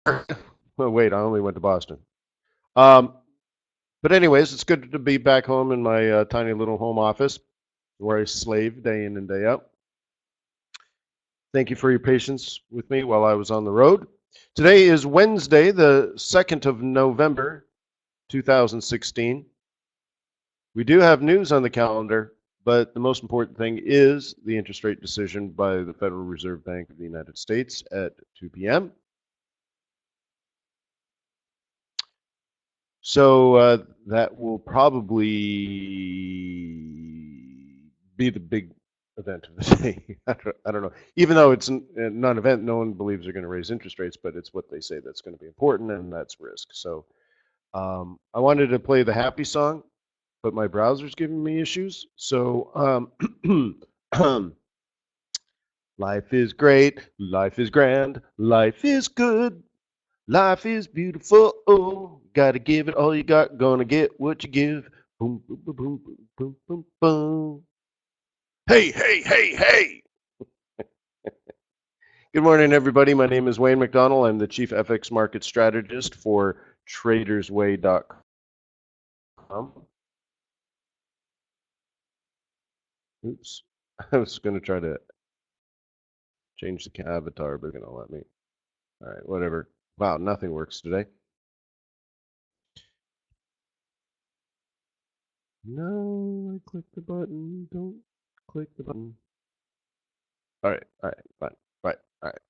Oh, wait, I only went to Boston. But anyways, it's good to be back home in my tiny little home office where I slave day in and day out. Thank you for your patience with me while I was on the road. Today is Wednesday, the 2nd of November, 2016. We do have news on the calendar, but the most important thing is the interest rate decision by the Federal Reserve Bank of the United States at 2 p.m. So that will probably be the big event of the day. I don't know. Even though it's not an event, no one believes they're going to raise interest rates, but it's what they say that's going to be important, and that's risk. So I wanted to play the happy song, but my browser's giving me issues. So life is great, life is grand, life is good. Life is beautiful. Oh, gotta give it all you got. Gonna get what you give. Boom, boom, boom, boom, boom, boom, boom, boom. Hey, hey, hey, hey. Good morning, everybody. My name is Wayne McDonell. I'm the Chief FX Market Strategist for TradersWay.com. Oops. I was going to try to change the avatar, but it's going to let me. All right, whatever. Wow, nothing works today. No, I clicked the button. Don't click the button. All right, fine. Right, all right.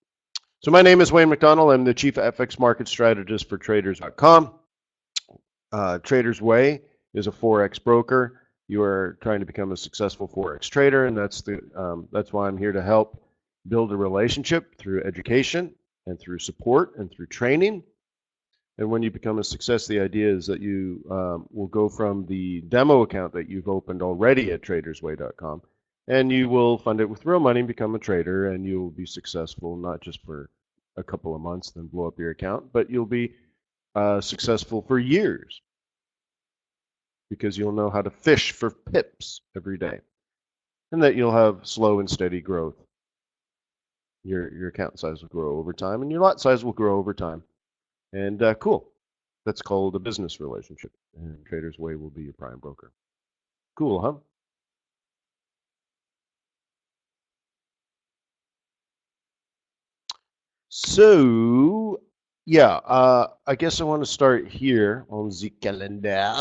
So my name is Wayne McDonell. I'm the Chief FX Market Strategist for Traders.com. TradersWay is a Forex broker. You are trying to become a successful Forex trader, and that's why I'm here to help build a relationship through education and through support and through training. And when you become a success, the idea is that you will go from the demo account that you've opened already at TradersWay.com, and you will fund it with real money and become a trader, and you'll be successful not just for a couple of months, then blow up your account, but you'll be successful for years because you'll know how to fish for pips every day, and that you'll have slow and steady growth. Your account size will grow over time, and your lot size will grow over time. And cool. That's called a business relationship. And TradersWay will be your prime broker. Cool, huh? So, yeah, I guess I want to start here on the calendar.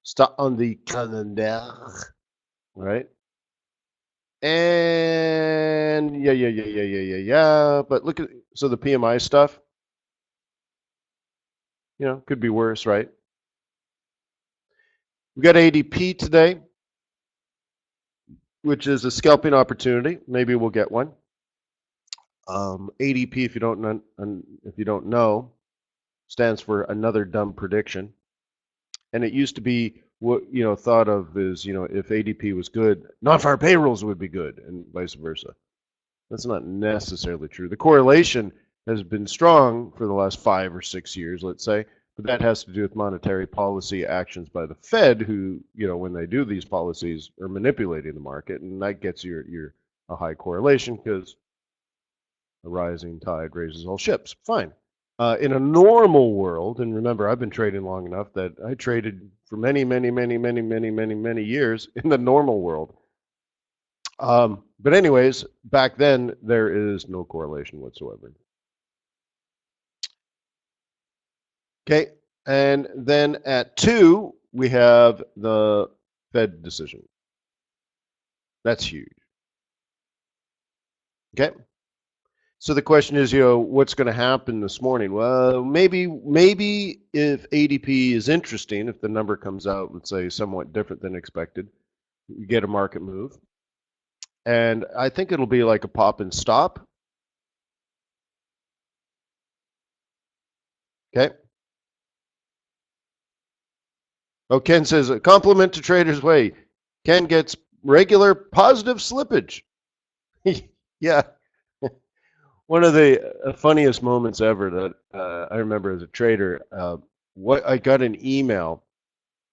Start on the calendar, right? And yeah. But look at, so the PMI stuff, could be worse, right? We got ADP today, which is a scalping opportunity. Maybe we'll get one. ADP, if you don't know, stands for another dumb prediction. And it used to be what thought of as if ADP was good, non-farm payrolls would be good, and vice versa. That's not necessarily true. The correlation has been strong for the last 5 or 6 years, let's say, but that has to do with monetary policy actions by the Fed, who when they do these policies are manipulating the market, and that gets your a high correlation because a rising tide raises all ships. Fine. In a normal world, and remember, I've been trading long enough that I traded for many years in the normal world. But anyways, back then, there is no correlation whatsoever. Okay, and then at 2, we have the Fed decision. That's huge. Okay. So the question is, what's going to happen this morning? Well, maybe if ADP is interesting, if the number comes out, let's say, somewhat different than expected, you get a market move. And I think it'll be like a pop and stop. Okay. Oh, Ken says, a compliment to TradersWay. Ken gets regular positive slippage. Yeah. One of the funniest moments ever that I remember as a trader, what I got an email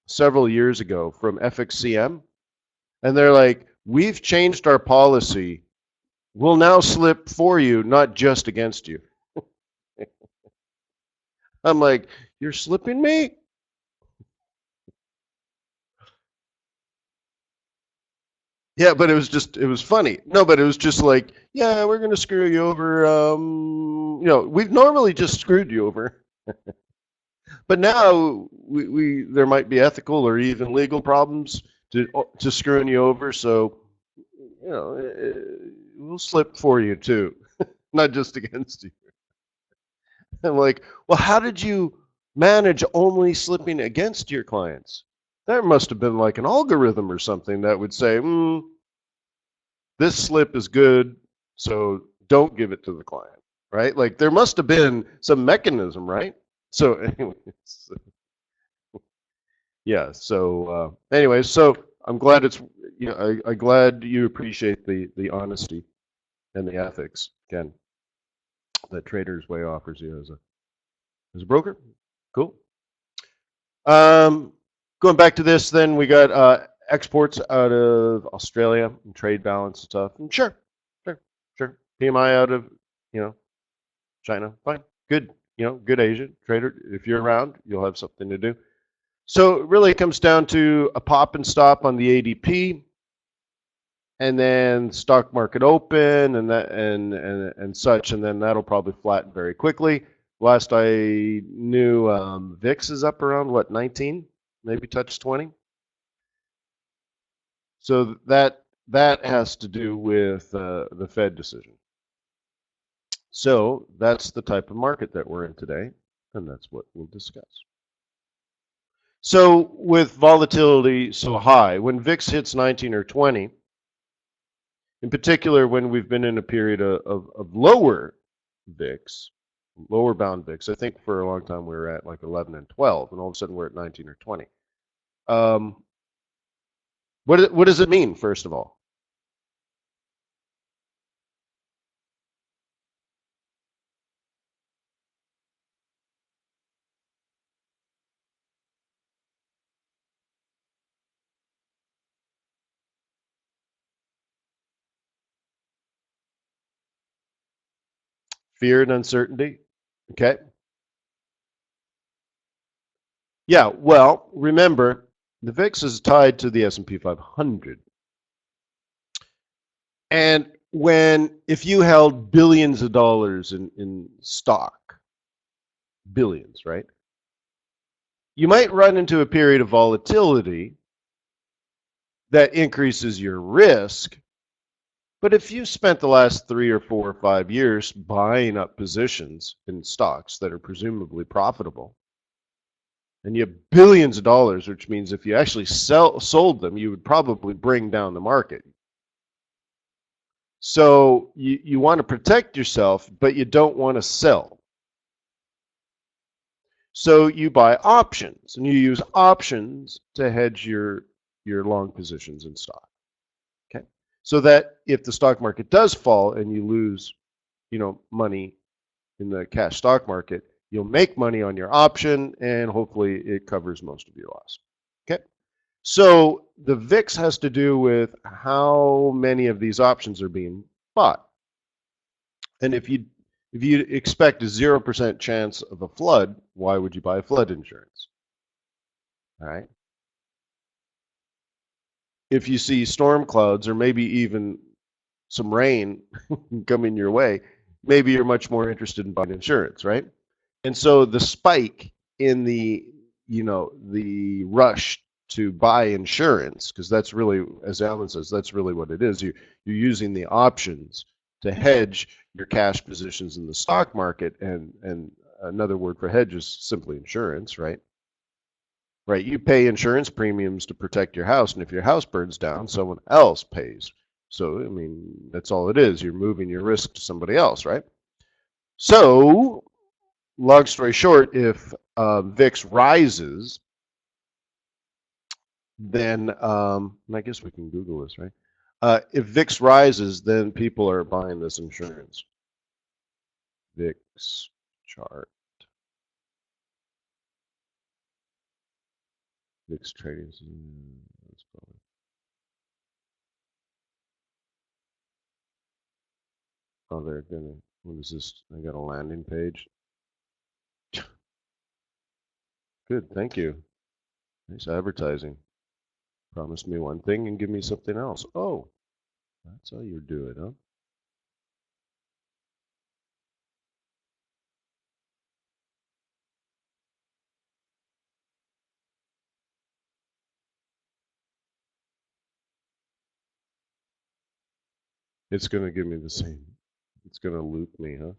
several years ago from FXCM, and they're like, "We've changed our policy. We'll now slip for you, not just against you." I'm like, "You're slipping me?" Yeah, but it was funny. No, but it was just like, yeah, we're gonna screw you over. We've normally just screwed you over, but now there might be ethical or even legal problems to screwing you over. So, we'll slip for you too, not just against you. I'm like, well, how did you manage only slipping against your clients? There must have been like an algorithm or something that would say, this slip is good, so don't give it to the client, right? Like there must have been some mechanism, right? So, anyways, yeah. So, anyways, so I'm glad it's I'm glad you appreciate the honesty and the ethics, Ken, that Traders Way offers you as a broker. Cool. Um, Going back to this, then we got exports out of Australia and trade balance stuff. And sure, sure. PMI out of you know China, fine, good. Good Asia trader. If you're around, you'll have something to do. So it really comes down to a pop and stop on the ADP, and then stock market open, and that and such, and then that'll probably flatten very quickly. Last I knew, VIX is up around what 19, maybe touch 20. So that has to do with the Fed decision. So that's the type of market that we're in today, and that's what we'll discuss. So with volatility so high, when VIX hits 19 or 20, in particular when we've been in a period of lower VIX, lower bound VIX, I think for a long time we were at like 11 and 12, and all of a sudden we're at 19 or 20. What does it mean, first of all? Fear and uncertainty. Okay. Yeah, well, remember, the VIX is tied to the S&P 500. And if you held billions of dollars in stock, billions, right? You might run into a period of volatility that increases your risk. But if you spent the last 3 or 4 or 5 years buying up positions in stocks that are presumably profitable, and you have billions of dollars, which means if you actually sold them, you would probably bring down the market. So you want to protect yourself, but you don't want to sell. So you buy options, and you use options to hedge your long positions in stock. Okay, so that if the stock market does fall and you lose, money in the cash stock market, you'll make money on your option, and hopefully it covers most of your loss. Okay, so the VIX has to do with how many of these options are being bought. And if you expect a 0% chance of a flood, why would you buy flood insurance? All right. If you see storm clouds or maybe even some rain coming your way, maybe you're much more interested in buying insurance, right? And so the spike in the rush to buy insurance, because that's really, as Alan says, that's really what it is. You're using the options to hedge your cash positions in the stock market, and another word for hedge is simply insurance, right? Right. You pay insurance premiums to protect your house, and if your house burns down, someone else pays. So, I mean, that's all it is. You're moving your risk to somebody else, right? So, long story short, if VIX rises, then and I guess we can Google this, right? If VIX rises, then people are buying this insurance. VIX chart. VIX trading. That's probably. Oh, they're gonna. What is this? I got a landing page. Good, thank you. Nice advertising. Promise me one thing and give me something else. Oh, that's how you do it, huh? It's gonna give me the same. It's gonna loop me, huh?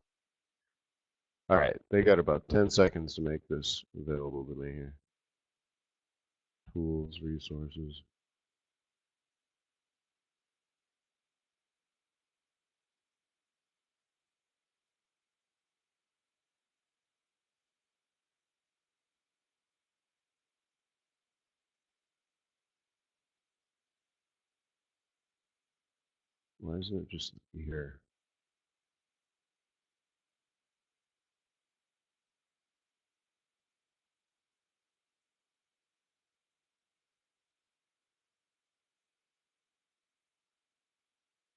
All right, they got about 10 seconds to make this available to me here. Tools, resources. Why isn't it just here?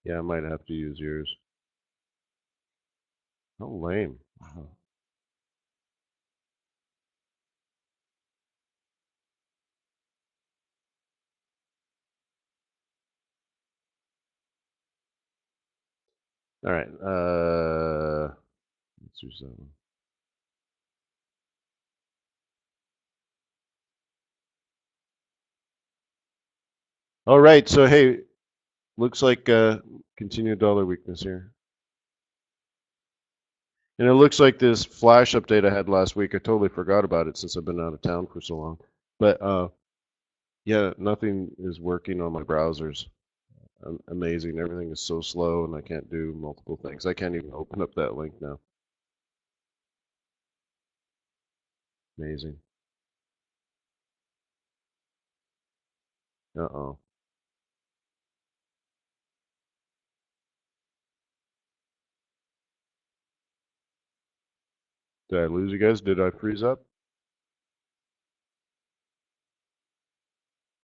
Yeah, I might have to use yours. How lame. Wow. All right, let's use that one. All right, so hey, looks like continued dollar weakness here. And it looks like this flash update I had last week, I totally forgot about it since I've been out of town for so long. But yeah, nothing is working on my browsers. Amazing. Everything is so slow and I can't do multiple things. I can't even open up that link now. Amazing. Uh-oh. Did I lose you guys? Did I freeze up?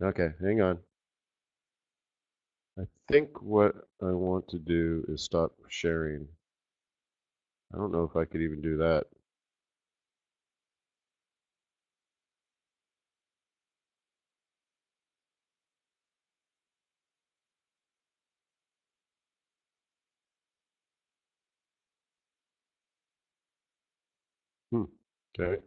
Okay, hang on. I think what I want to do is stop sharing. I don't know if I could even do that. Hmm. Okay.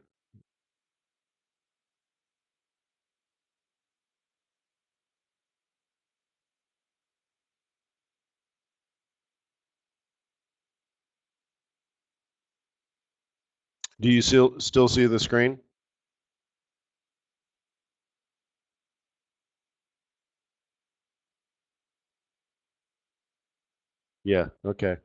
Do you still see the screen? Yeah, okay.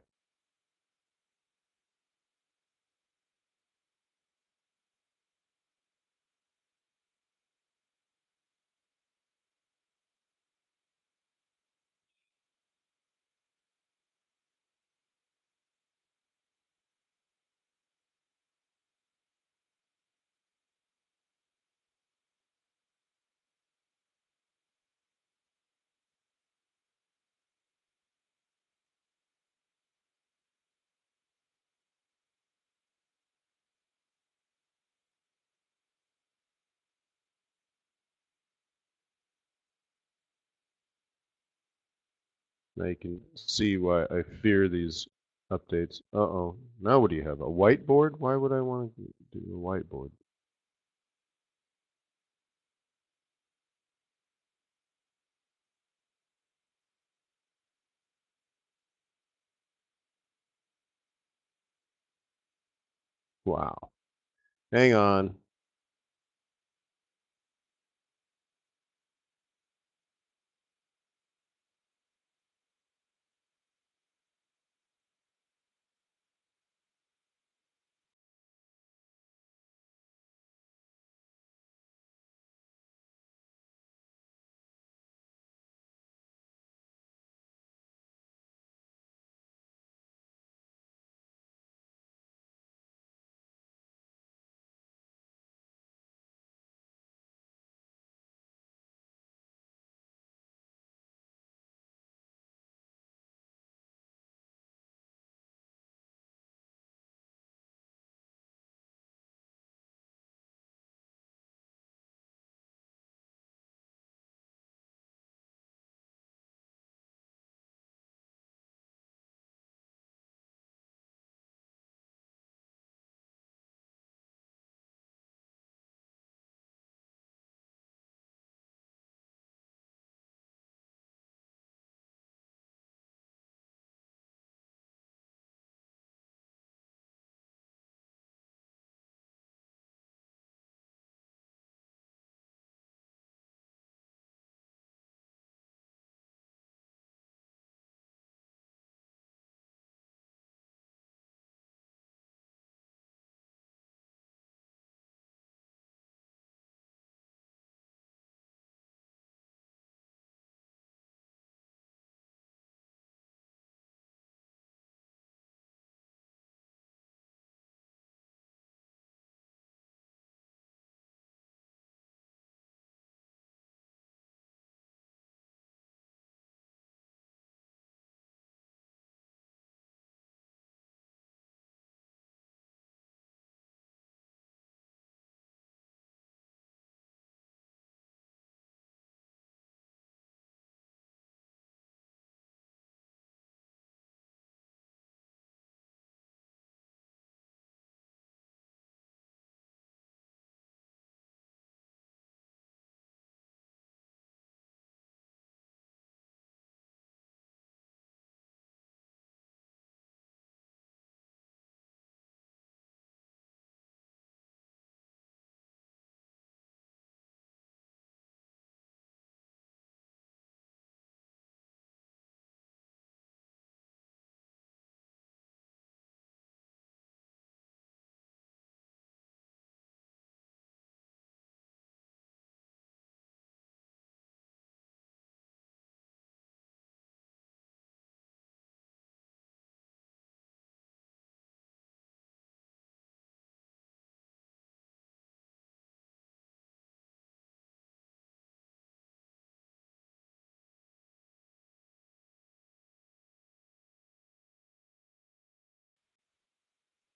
Now you can see why I fear these updates. Uh-oh. Now what do you have? A whiteboard? Why would I want to do a whiteboard? Wow. Hang on.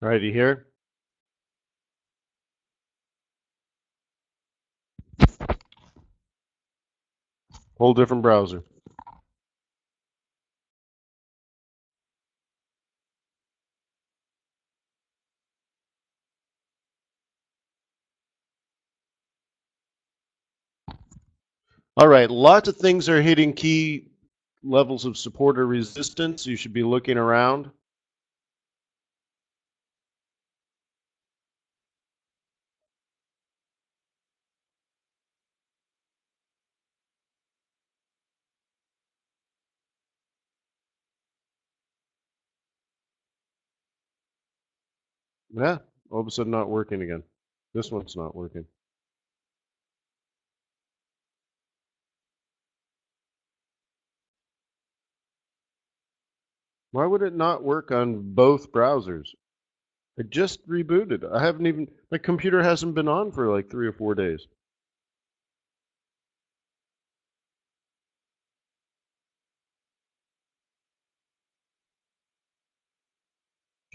All right, you here? Whole different browser. All right, lots of things are hitting key levels of support or resistance. You should be looking around. Yeah, all of a sudden not working again. This one's not working. Why would it not work on both browsers? I just rebooted. I haven't even, my computer hasn't been on for like 3 or 4 days.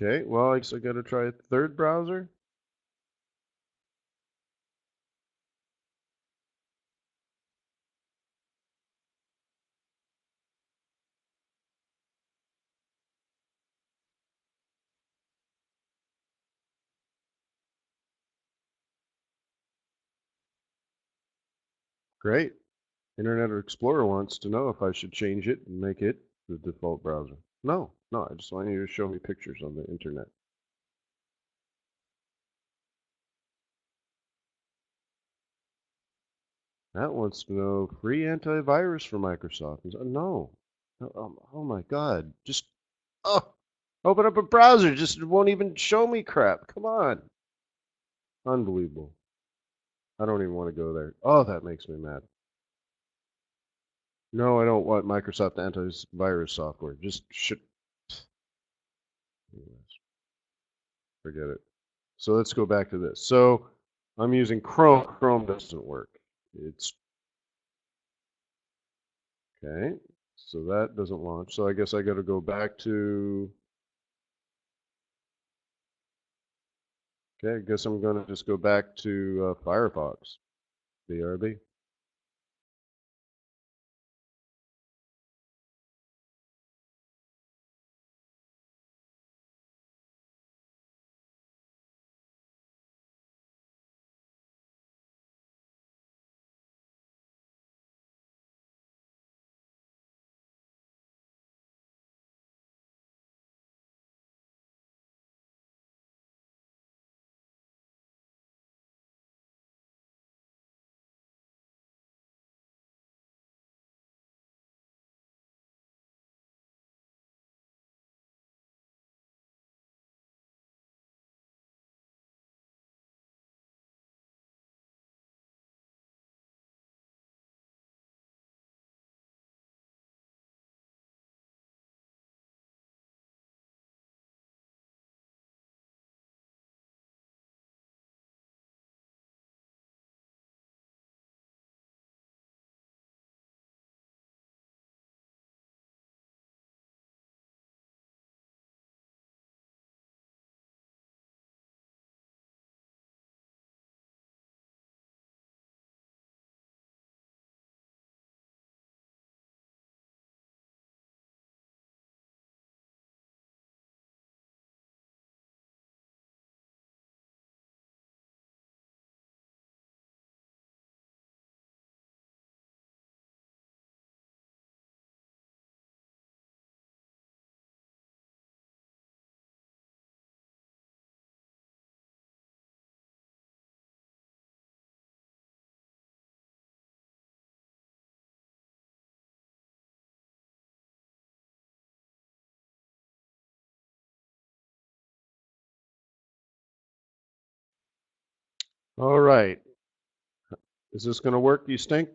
Okay, well, I guess I gotta try a third browser. Great. Internet Explorer wants to know if I should change it and make it the default browser. No, no, I just want you to show me pictures on the internet. That wants to know free antivirus for Microsoft. No. Oh my God. Just, oh, open up a browser. Just won't even show me crap. Come on. Unbelievable. I don't even want to go there. Oh, that makes me mad. No, I don't want Microsoft antivirus software. Just shit. Forget it. So let's go back to this. So I'm using Chrome. Chrome doesn't work. It's okay. So that doesn't launch. So I guess I got to go back to. Okay, I guess I'm going to just go back to Firefox. BRB. All right. Is this going to work, you think?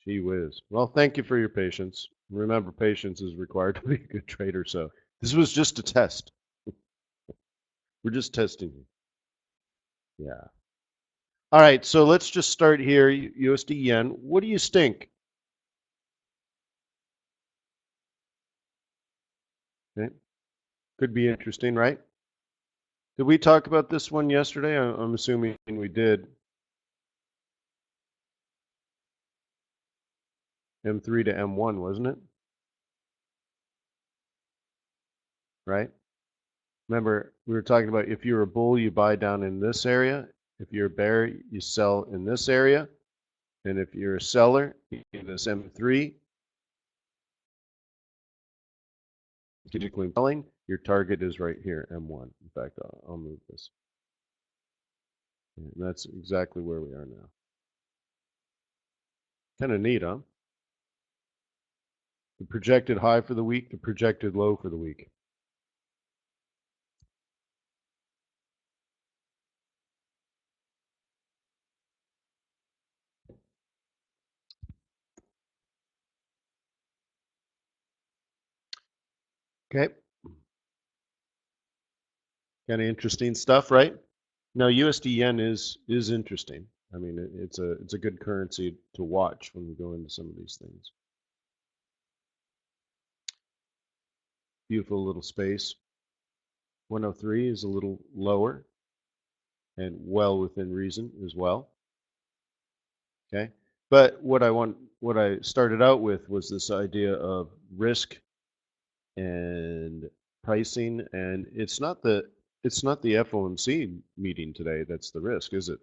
Gee whiz. Well, thank you for your patience. Remember, patience is required to be a good trader. So this was just a test. We're just testing you. Yeah. All right. So let's just start here. USD yen. What do you think? Okay. Could be interesting, right? Did we talk about this one yesterday? I'm assuming we did. M3 to M1, wasn't it? Right? Remember, we were talking about if you're a bull, you buy down in this area. If you're a bear, you sell in this area. And if you're a seller, in this M3, strategically selling, your target is right here, M1. In fact, I'll move this. And that's exactly where we are now. Kind of neat, huh? The projected high for the week, the projected low for the week. Okay. Kind of interesting stuff, right? Now USD yen is interesting. I mean, it's a good currency to watch when we go into some of these things. Beautiful little space. 103 is a little lower and well within reason as well. Okay, but what I started out with was this idea of risk and pricing, and it's not the FOMC meeting today that's the risk, is it?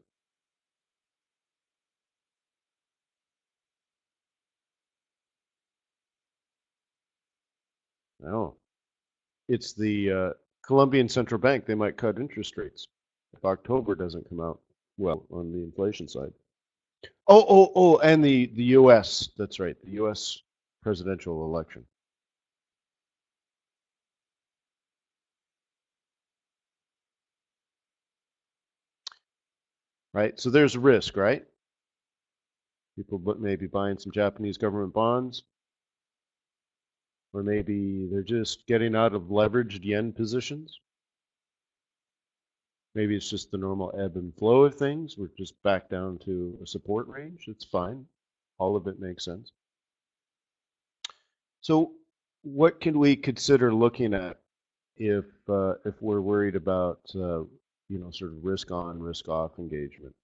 No, it's the Colombian Central Bank. They might cut interest rates if October doesn't come out well on the inflation side. Oh, and the U.S. That's right, the U.S. presidential election. Right, so there's risk, right? People maybe buying some Japanese government bonds, or maybe they're just getting out of leveraged yen positions. Maybe it's just the normal ebb and flow of things. We're just back down to a support range. It's fine. All of it makes sense. So what can we consider looking at if we're worried about sort of risk on, risk off engagement?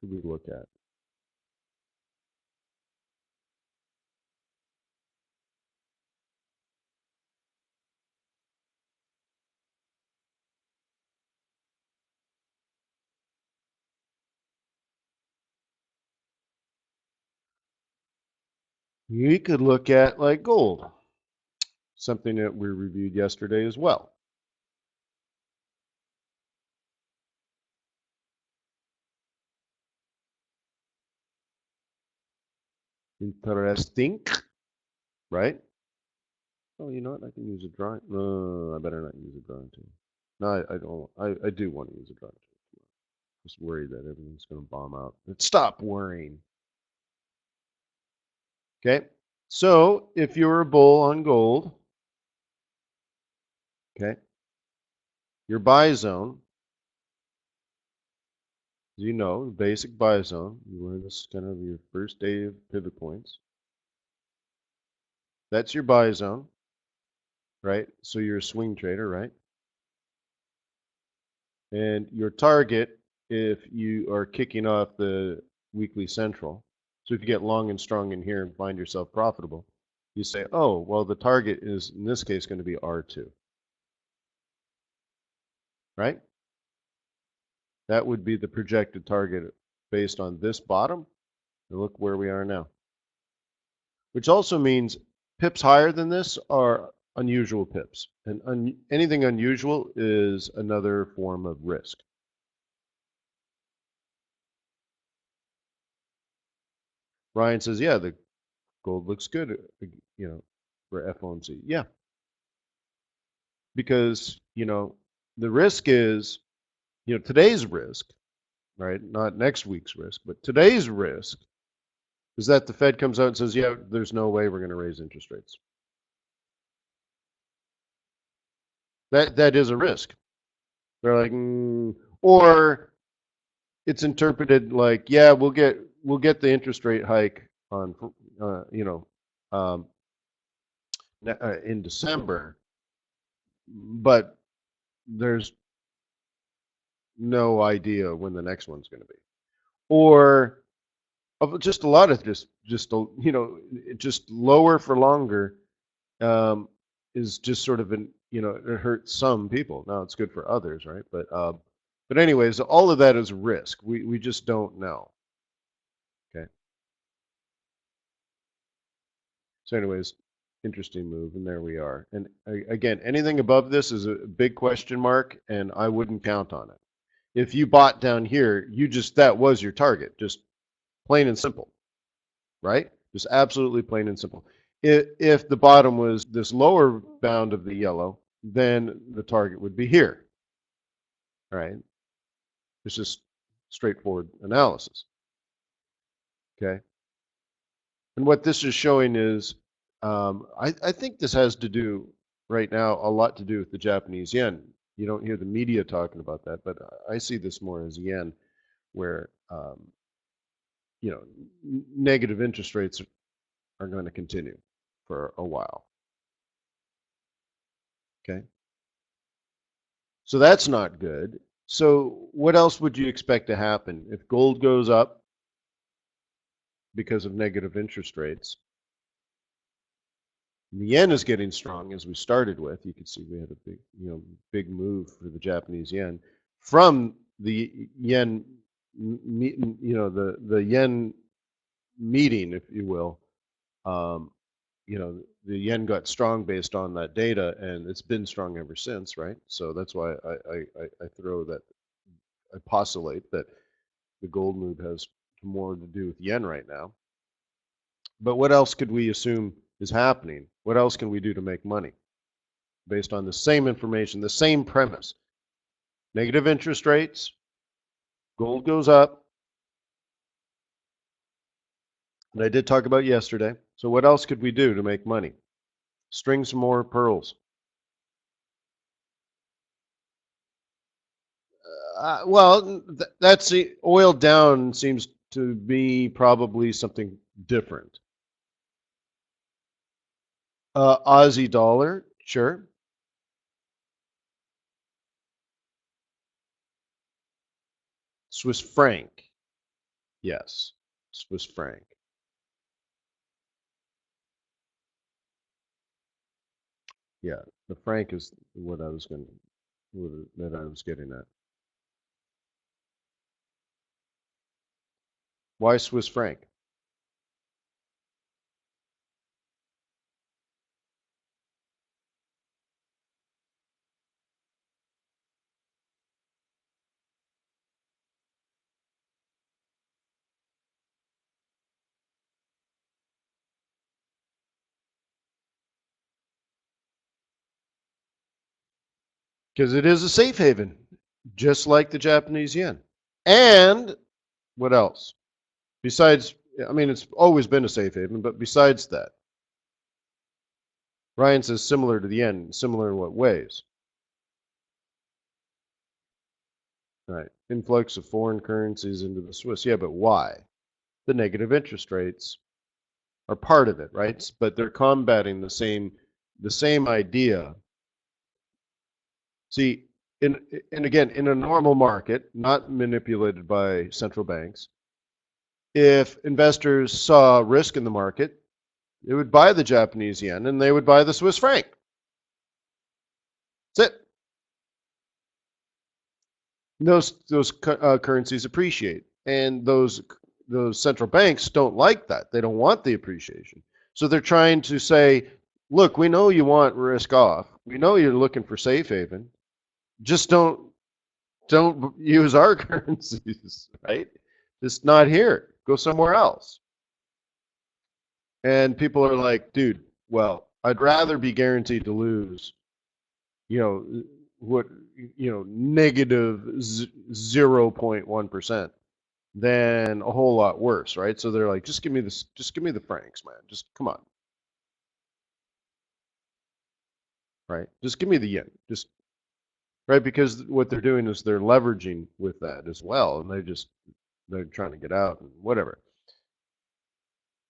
Could we look at? We could look at like gold, something that we reviewed yesterday as well. Interesting, right? Oh, you know what? I can use a drawing. No, I better not use a drawing tool. No, I don't. I do want to use a drawing tool. Just worried that everything's going to bomb out. But stop worrying. Okay. So if you're a bull on gold, okay, your buy zone, you know, basic buy zone. You learn this kind of your first day of pivot points. That's your buy zone, right? So you're a swing trader, right? And your target, if you are kicking off the weekly central, so if you get long and strong in here and find yourself profitable, you say, oh, well, the target is, in this case, going to be R2, right? That would be the projected target based on this bottom. And look where we are now. Which also means pips higher than this are unusual pips. And anything unusual is another form of risk. Ryan says, yeah, the gold looks good, for FOMC. Yeah. Because, the risk is, today's risk, right? Not next week's risk, but today's risk is that the Fed comes out and says, yeah, there's no way we're going to raise interest rates. That is a risk. They're like, or it's interpreted like, yeah, we'll get the interest rate hike on, um, in December, but there's no idea when the next one's going to be. Or just a lot of just lower for longer um, is just sort of it hurts some people. Now it's good for others, right? But anyways, all of that is risk. We just don't know. Okay. So anyways, interesting move, and there we are. And again, anything above this is a big question mark, and I wouldn't count on it. If you bought down here, that was your target, just plain and simple, right? Just absolutely plain and simple. If the bottom was this lower bound of the yellow, then the target would be here, right? It's just straightforward analysis, okay? And what this is showing is, I think this has to do right now a lot to do with the Japanese yen. You don't hear the media talking about that, but I see this more as yen, where negative interest rates are going to continue for a while. Okay, so that's not good. So what else would you expect to happen if gold goes up because of negative interest rates? The yen is getting strong, as we started with. You can see we had a big move for the Japanese yen from the yen, the yen meeting, if you will. The yen got strong based on that data, and it's been strong ever since, right? So that's why I postulate that the gold move has more to do with yen right now. But what else could we assume is happening? What else can we do to make money based on the same information, the same premise? Negative interest rates, gold goes up, and I did talk about yesterday. So what else could we do to make money? String some more pearls. That's oil down seems to be probably something different. Aussie dollar, sure. Swiss franc, yes. Swiss franc. Yeah, the franc is what I was getting at. Why Swiss franc? Because it is a safe haven, just like the Japanese yen. And what else? Besides, I mean, it's always been a safe haven, but besides that, Ryan says similar to the yen. Similar in what ways? Right. Influx of foreign currencies into the Swiss. Yeah, but why? The negative interest rates are part of it, right? But they're combating the same idea. See, and again, in a normal market, not manipulated by central banks, if investors saw risk in the market, they would buy the Japanese yen and they would buy the Swiss franc. That's it. Those currencies appreciate, and those central banks don't like that. They don't want the appreciation. So they're trying to say, look, we know you want risk off. We know you're looking for safe haven. Just don't use our currencies, right? Just not here. Go somewhere else. And people are like, dude, well, I'd rather be guaranteed to lose, you know, what, negative 0.1% than a whole lot worse, right? So they're like, just give me the francs, man. Just come on. Right? Just give me the yen. Just right, because what they're doing is they're leveraging with that as well, and they're trying to get out and whatever.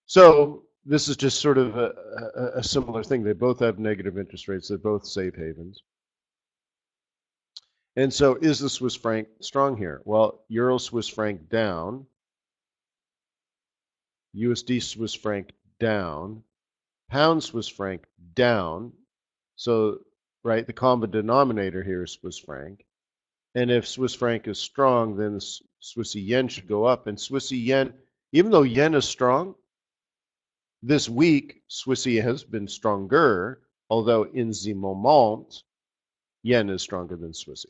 So this is just sort of a similar thing. They both have negative interest rates. They're both safe havens. And so is the Swiss franc strong here? Well, Euro Swiss franc down, USD Swiss franc down, pound Swiss franc down. So, right, the common denominator here is Swiss franc. And if Swiss franc is strong, then Swissy yen should go up. And Swissy yen, even though yen is strong, this week Swissy has been stronger, although in the moment, yen is stronger than Swissy.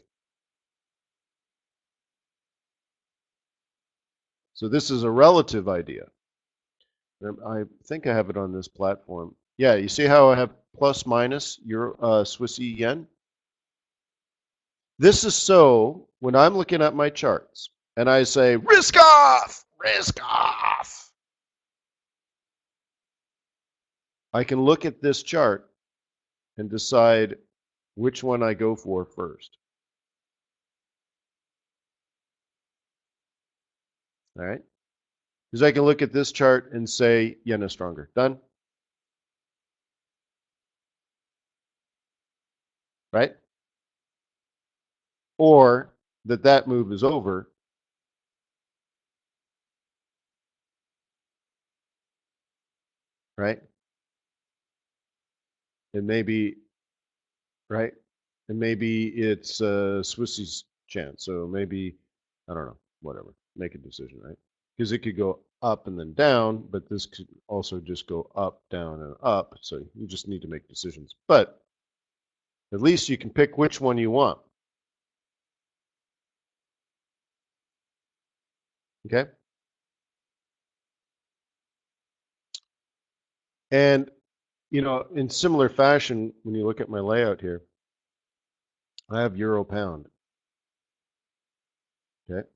So this is a relative idea. I think I have it on this platform. Yeah, you see how I have plus minus Euro, Swissy yen? This is so when I'm looking at my charts and I say risk off, risk off. I can look at this chart and decide which one I go for first. All right? Because I can look at this chart and say yen is stronger. Done? Right? Or that move is over. Right? And maybe, right? And maybe it's Swissy's chance. So maybe, I don't know, whatever. Make a decision, right? Because it could go up and then down, but this could also just go up, down, and up. So you just need to make decisions. But at least you can pick which one you want. Okay? And, you know, in similar fashion, when you look at my layout here, I have euro pound. Okay?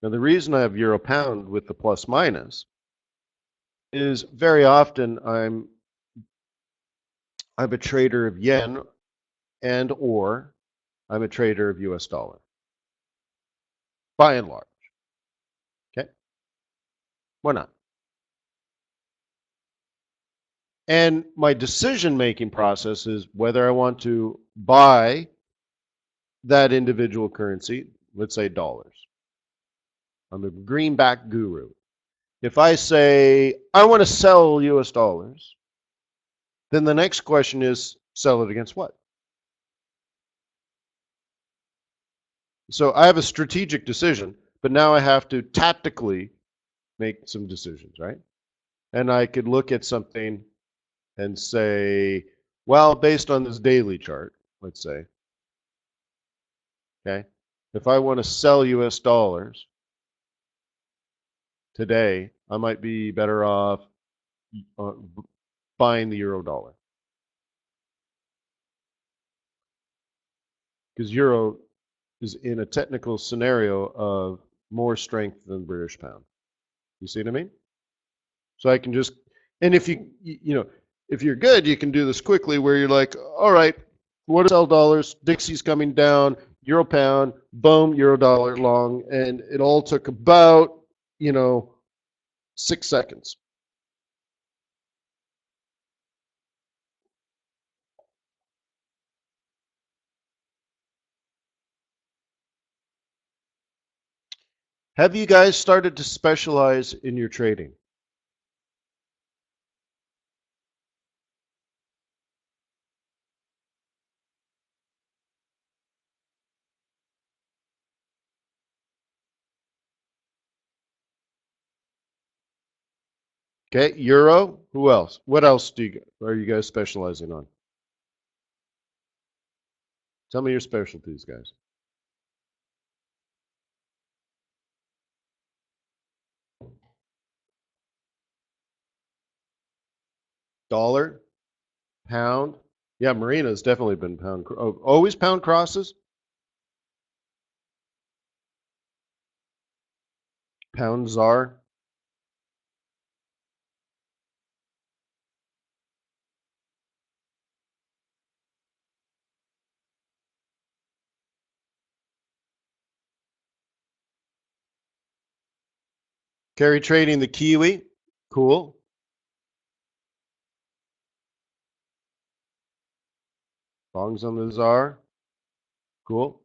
Now, the reason I have euro pound with the plus minus is very often I'm a trader of yen and or I'm a trader of US dollar, by and large. Okay? Why not? And my decision-making process is whether I want to buy that individual currency, let's say dollars. I'm a greenback guru. If I say, I want to sell US dollars, then the next question is, sell it against what? So I have a strategic decision, but now I have to tactically make some decisions, right? And I could look at something and say, well, based on this daily chart, let's say, okay, if I want to sell US dollars today, I might be better off uh, buying the euro dollar. Because euro is in a technical scenario of more strength than British pound. You see what I mean? So I can just, and if you know, if you're good, you can do this quickly where you're like, all right, what are sell dollars? Dixie's coming down, euro pound, boom, euro dollar long. And it all took about, 6 seconds. Have you guys started to specialize in your trading? Okay, euro. Who else? What else are you guys specializing on? Tell me your specialties, guys. Dollar, pound. Yeah, Marina's definitely been pound. Always pound crosses. Pound czar. Carry trading the Kiwi. Cool. Bongs on the ZAR. Cool.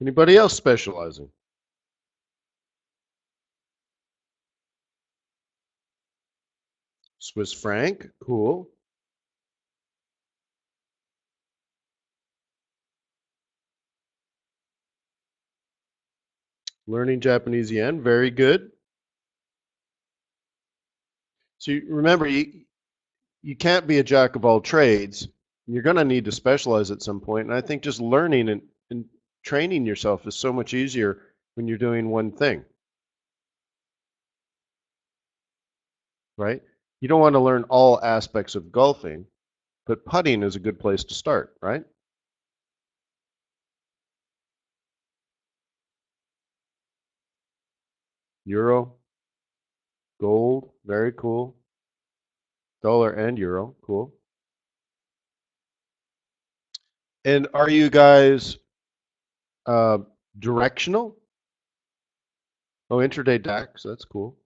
Anybody else specializing? Swiss franc. Cool. Learning Japanese yen. Very good. So remember, you can't be a jack of all trades. You're going to need to specialize at some point. And I think just learning and training yourself is so much easier when you're doing one thing, right? You don't want to learn all aspects of golfing, but putting is a good place to start, right? Euro, gold, very cool. Dollar and euro, cool. And are you guys uh, directional? Oh, intraday DAX, that's cool.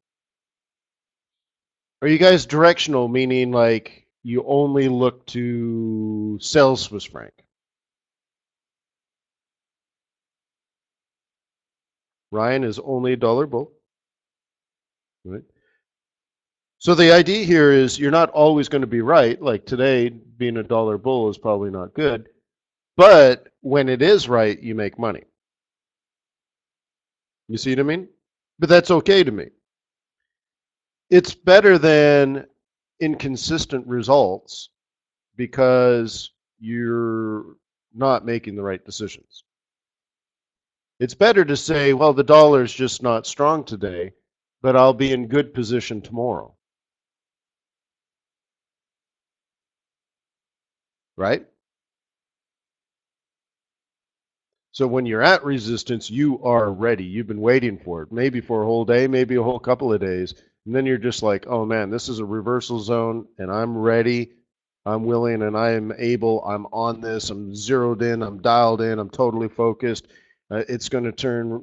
Are you guys directional, meaning like you only look to sell Swiss franc? Ryan is only a dollar bull, right? So the idea here is you're not always going to be right. Like today, being a dollar bull is probably not good, but when it is right, you make money. You see what I mean? But that's okay to me. It's better than inconsistent results because you're not making the right decisions. It's better to say, well, the dollar's just not strong today, but I'll be in good position tomorrow. Right? So when you're at resistance, you are ready. You've been waiting for it, maybe for a whole day, maybe a whole couple of days. And then you're just like, oh man, this is a reversal zone and I'm ready. I'm willing and I am able. I'm on this. I'm zeroed in. I'm dialed in. I'm totally focused. It's going to turn,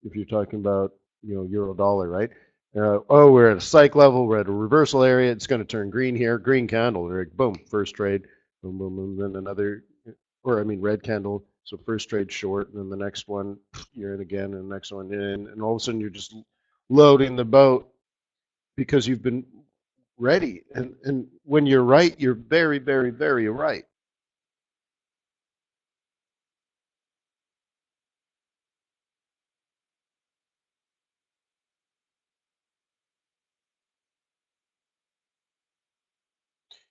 if you're talking about, euro dollar, right? Oh, we're at a psych level. We're at a reversal area. It's going to turn green here. Green candle. Like, boom, first trade. Boom, boom, boom. Then another, red candle. So first trade short, and then the next one you're in again, and the next one in, and all of a sudden you're just loading the boat because you've been ready. And when you're right, you're very, very, very right.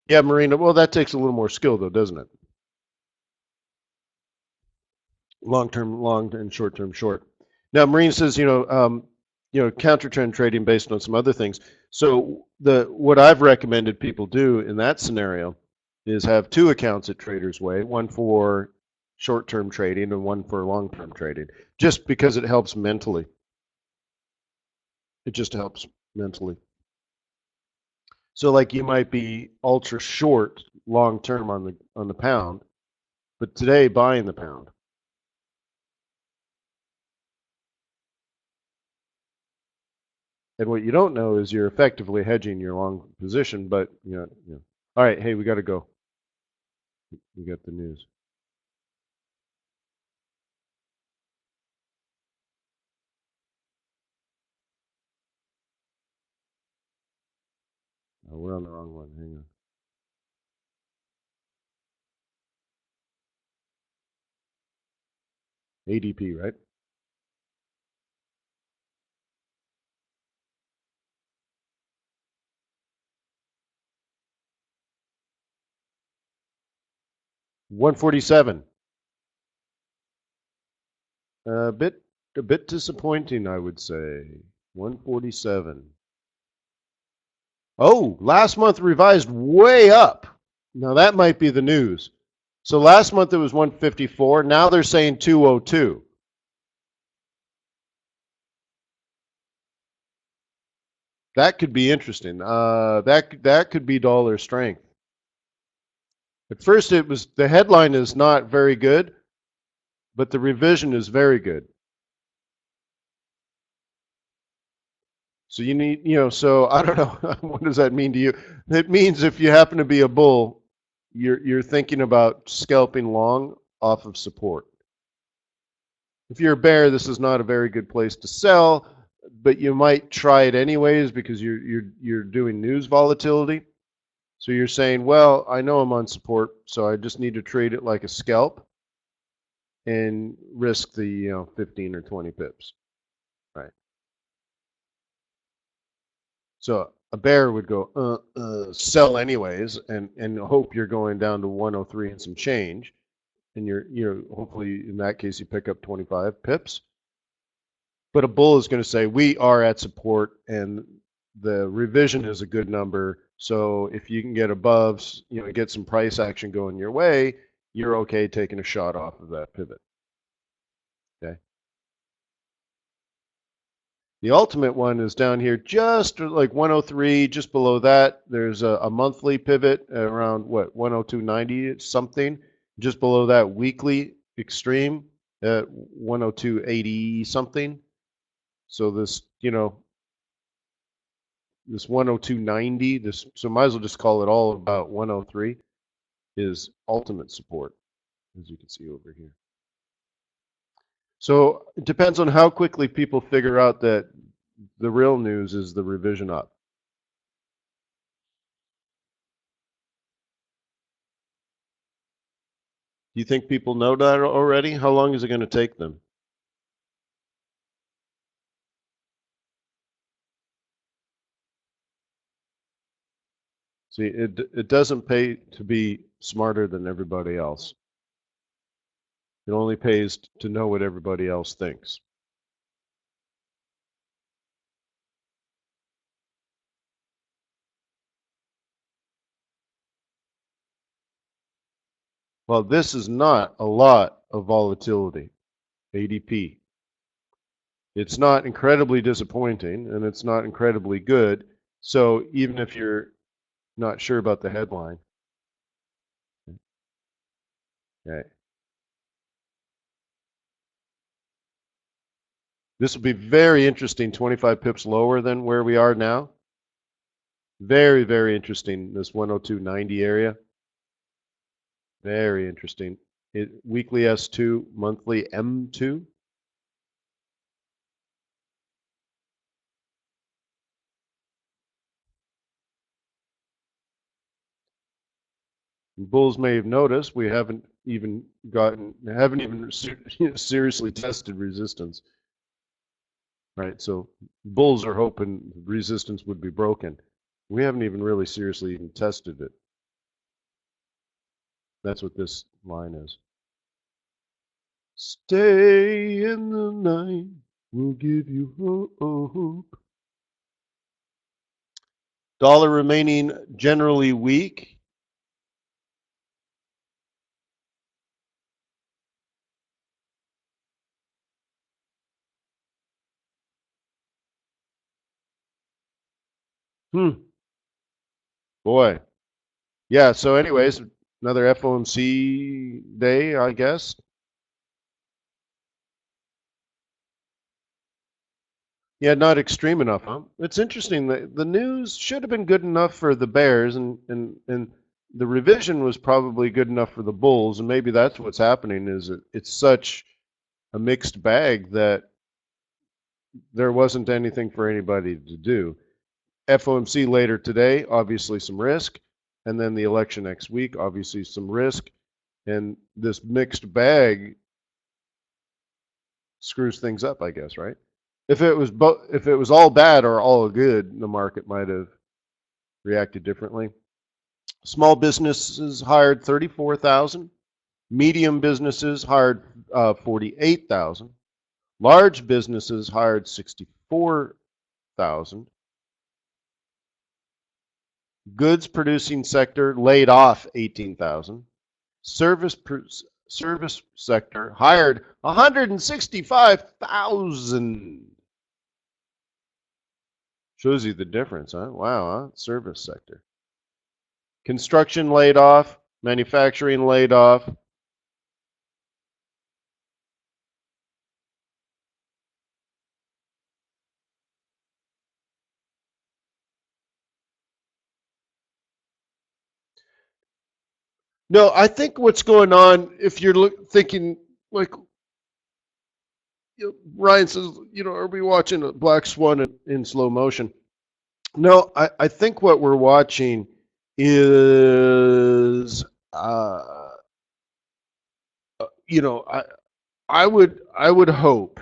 Yeah, Marina. Well, that takes a little more skill, though, doesn't it? Long term, long, and short term, short. Now, Marina says, counter trend trading based on some other things. So what I've recommended people do in that scenario is have two accounts at TradersWay, one for short-term trading and one for long-term trading, just because it helps mentally. It just helps mentally. So like you might be ultra short long-term on the pound, but today buying the pound. And what you don't know is you're effectively hedging your long position, but All right, hey, we got to go. We got the news. Oh, we're on the wrong one. Hang on. ADP, right? $147. A bit disappointing, I would say. 147. Oh, last month revised way up. Now that might be the news. So last month it was 154. Now they're saying 202. That could be interesting. That could be dollar strength. At first, it was the headline is not very good, but the revision is very good. So you need, so I don't know, what does that mean to you? It means if you happen to be a bull, you're thinking about scalping long off of support. If you're a bear, this is not a very good place to sell, but you might try it anyways because you're doing news volatility. So you're saying, well, I know I'm on support, so I just need to trade it like a scalp and risk the 15 or 20 pips, right? So a bear would go sell anyways and hope you're going down to 103 and some change, and you're hopefully in that case you pick up 25 pips. But a bull is going to say we are at support and the revision is a good number. So if you can get above, get some price action going your way, you're okay taking a shot off of that pivot. Okay. The ultimate one is down here, just like 103, just below that. There's a monthly pivot around what 102.90 something. Just below that, weekly extreme at 102.80 something. So this 102.90, so might as well just call it all about 103 is ultimate support, as you can see over here. So it depends on how quickly people figure out that the real news is the revision up. Do you think people know that already? How long is it going to take them? See, it doesn't pay to be smarter than everybody else. It only pays to know what everybody else thinks. Well, this is not a lot of volatility, ADP. It's not incredibly disappointing, and it's not incredibly good. So even if you're not sure about the headline, okay, this will be very interesting. 25 pips lower than where we are now. Very, very interesting. This 102.90 area. Very interesting. Weekly S2, monthly M2. Bulls may have noticed we haven't even seriously tested resistance, right? So bulls are hoping resistance would be broken. We haven't even really seriously even tested it. That's what this line is. Stay in the night, we'll give you hope. Dollar remaining generally weak. Boy. Yeah, so anyways, another FOMC day, I guess. Yeah, not extreme enough, huh? It's interesting that the news should have been good enough for the Bears, and the revision was probably good enough for the Bulls, and maybe that's what's happening. Is it's such a mixed bag that there wasn't anything for anybody to do. FOMC later today, obviously some risk, and then the election next week, obviously some risk, and this mixed bag screws things up, I guess, right? If it was all bad or all good, the market might have reacted differently. Small businesses hired 34,000. Medium businesses hired 48,000. Large businesses hired 64,000. Goods producing sector laid off 18,000. Service sector hired 165,000. Shows you the difference, huh? Wow, huh? Service sector. Construction laid off, manufacturing laid off. No, I think what's going on, if you're thinking like Ryan says, are we watching a Black Swan in slow motion? No, I think what we're watching is, you know, I I would hope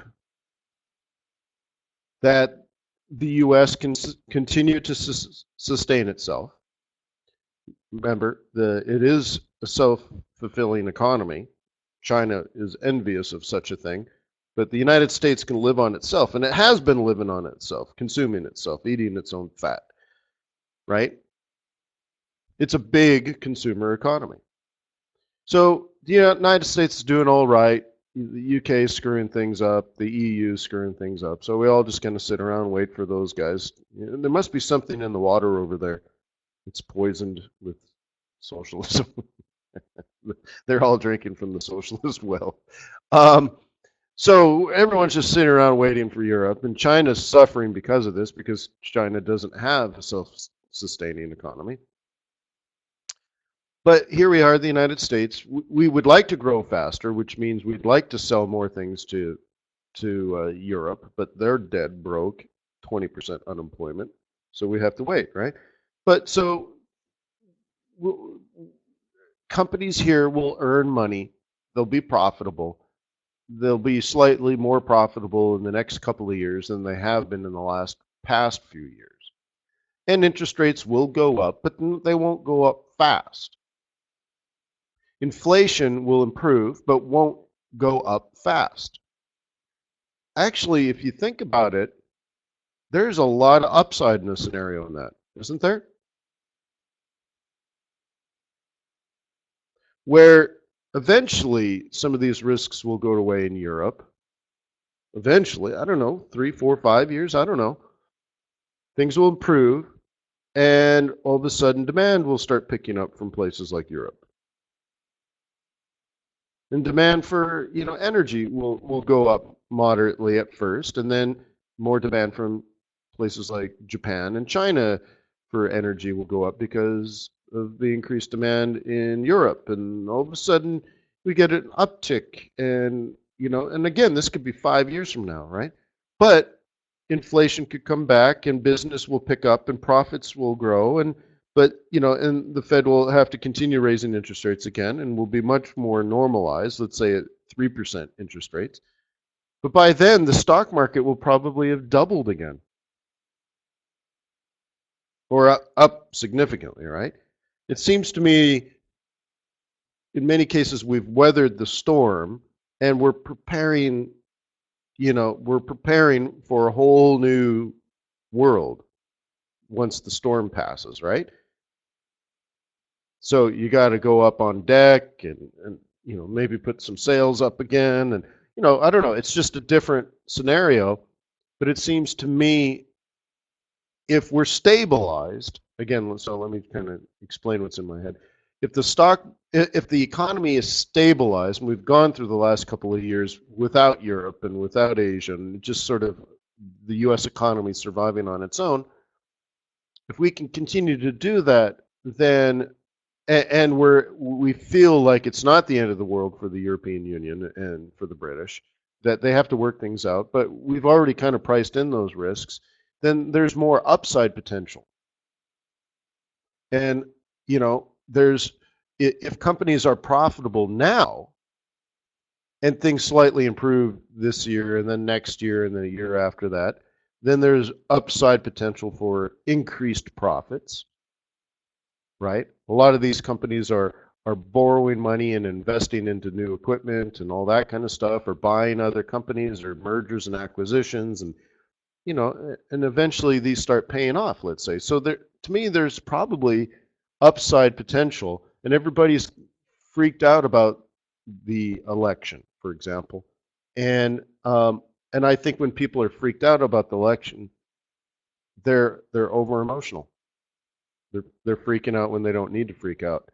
that the U.S. can continue to sustain itself. Remember, it is a self-fulfilling economy. China is envious of such a thing, but the United States can live on itself, and it has been living on itself, consuming itself, eating its own fat, right? It's a big consumer economy. So the United States is doing all right. The UK is screwing things up. The EU is screwing things up. So we all just kind of sit around and wait for those guys. There must be something in the water over there. It's poisoned with socialism. They're all drinking from the socialist well. Um, so everyone's just sitting around waiting for Europe, and China's suffering because of this, because China doesn't have a self-sustaining economy. But here we are, the United States. We would like to grow faster, which means we'd like to sell more things to Europe, but they're dead broke, 20% unemployment. So we have to wait, right? But so companies here will earn money. They'll be profitable. They'll be slightly more profitable in the next couple of years than they have been in the past few years. And interest rates will go up, but they won't go up fast. Inflation will improve, but won't go up fast. Actually, if you think about it, there's a lot of upside in a scenario in that, isn't there? Where eventually some of these risks will go away in Europe. Eventually, I don't know, 3, 4, 5 years, I don't know. Things will improve, and all of a sudden demand will start picking up from places like Europe. And demand for energy will go up moderately at first, and then more demand from places like Japan and China for energy will go up because of the increased demand in Europe, and all of a sudden we get an uptick. And and again, this could be 5 years from now, right? But inflation could come back, and business will pick up, and profits will grow, but and the Fed will have to continue raising interest rates again, and will be much more normalized, let's say at 3% interest rates. But by then, the stock market will probably have doubled again, or up significantly, right? It seems to me, in many cases, we've weathered the storm, and we're preparing for a whole new world once the storm passes, right? So you got to go up on deck, and maybe put some sails up again, and I don't know. It's just a different scenario, but it seems to me, if we're stabilized again, so let me kind of explain what's in my head. If the economy is stabilized, and we've gone through the last couple of years without Europe and without Asia, and just sort of the U.S. economy surviving on its own, if we can continue to do that, then and we feel like it's not the end of the world for the European Union and for the British, that they have to work things out, but we've already kind of priced in those risks, then there's more upside potential. And there's if companies are profitable now, and things slightly improve this year and then next year and then a year after that, then there's upside potential for increased profits, right? A lot of these companies are borrowing money and investing into new equipment and all that kind of stuff, or buying other companies, or mergers and acquisitions, and and eventually these start paying off, let's say. So to me, there's probably upside potential, and everybody's freaked out about the election, for example, and I think when people are freaked out about the election, they're over emotional. They're freaking out when they don't need to freak out.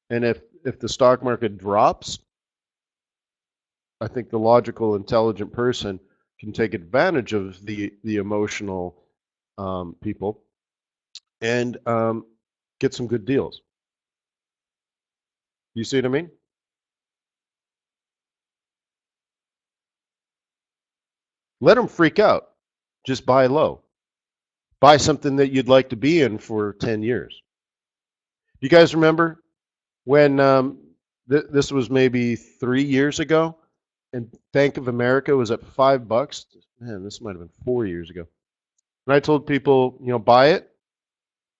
And if the stock market drops, I think the logical, intelligent person can take advantage of the emotional people, and get some good deals. You see what I mean? Let them freak out. Just buy low. Buy something that you'd like to be in for 10 years. You guys remember when this was maybe 3 years ago and Bank of America was at $5? Man, this might have been 4 years ago. And I told people, buy it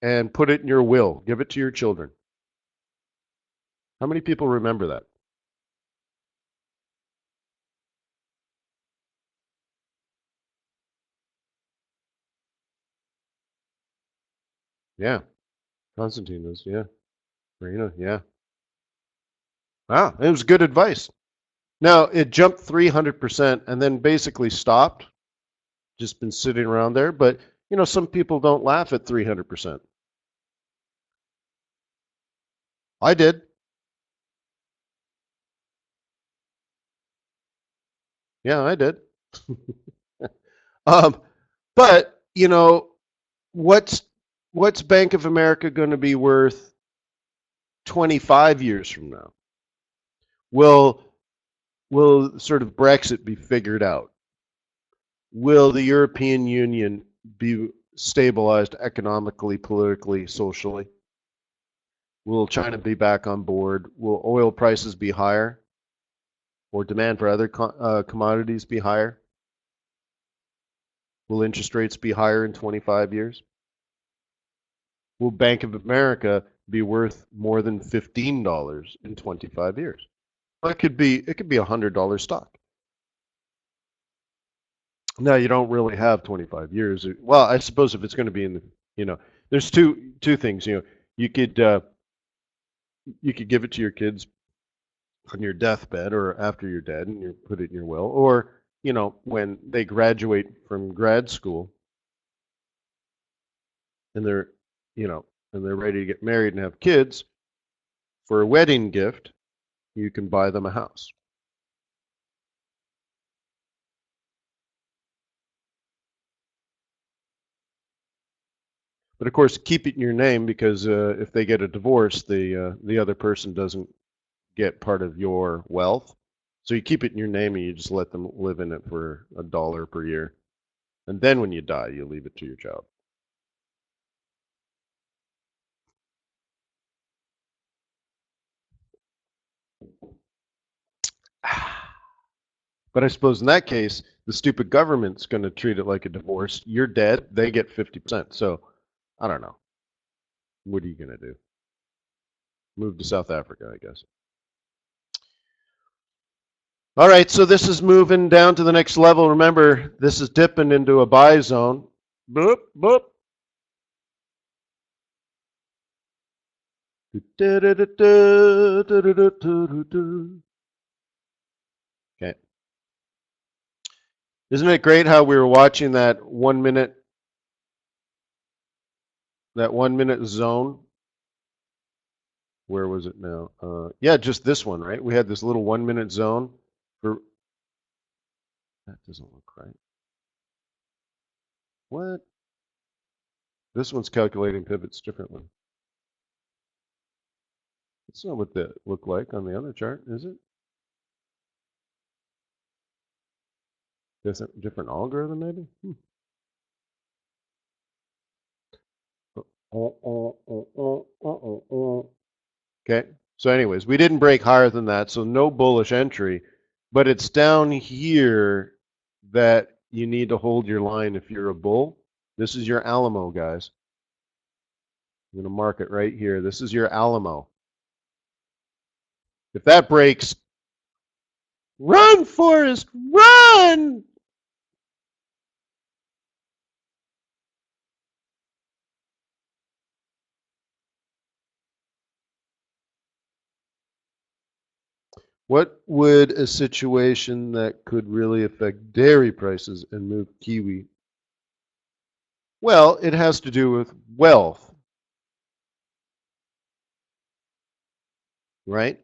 and put it in your will. Give it to your children. How many people remember that? Yeah. Constantine was, yeah. Marina, yeah. Wow, it was good advice. Now, it jumped 300% and then basically stopped, just been sitting around there. But, some people don't laugh at 300%. I did. Yeah, I did. um, but, what's Bank of America going to be worth 25 years from now? Will sort of Brexit be figured out? Will the European Union be stabilized economically, politically, socially? Will China be back on board? Will oil prices be higher? Or demand for other commodities be higher? Will interest rates be higher in 25 years? Will Bank of America be worth more than $15 in 25 years? Well, it could be $100 stock. Now you don't really have 25 years. Well, I suppose if it's going to be in there's two things. You could give it to your kids on your deathbed or after you're dead, and you put it in your will, or when they graduate from grad school and they're and they're ready to get married and have kids, for a wedding gift, you can buy them a house. But of course, keep it in your name because if they get a divorce, the other person doesn't get part of your wealth. So you keep it in your name and you just let them live in it for $1 per year. And then when you die, you leave it to your child. But I suppose in that case, the stupid government's going to treat it like a divorce. You're dead, they get 50%. So I don't know. What are you going to do? Move to South Africa, I guess. All right, so this is moving down to the next level. Remember, this is dipping into a buy zone. Boop, boop. Okay. Isn't it great how we were watching that 1 minute zone? Where was it now? Yeah, just this one, right? We had this little 1 minute zone for that doesn't look right. What? This one's calculating pivots differently. That's not what that looked like on the other chart, is it? Different algorithm, maybe? Okay. So anyways, we didn't break higher than that, so no bullish entry. But it's down here that you need to hold your line if you're a bull. This is your Alamo, guys. I'm going to mark it right here. This is your Alamo. If that breaks, run, Forrest, run! What would a situation that could really affect dairy prices and move kiwi? Well, it has to do with wealth, right?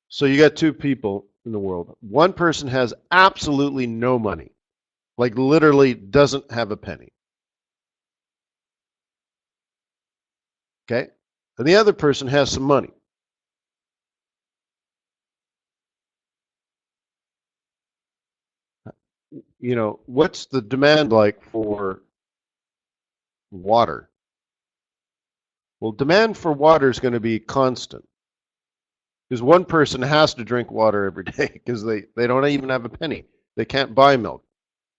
So you got two people in the world. One person has absolutely no money, like literally doesn't have a penny. Okay? And the other person has some money. what's the demand like for water? Well, demand for water is going to be constant because one person has to drink water every day because they don't even have a penny. They can't buy milk.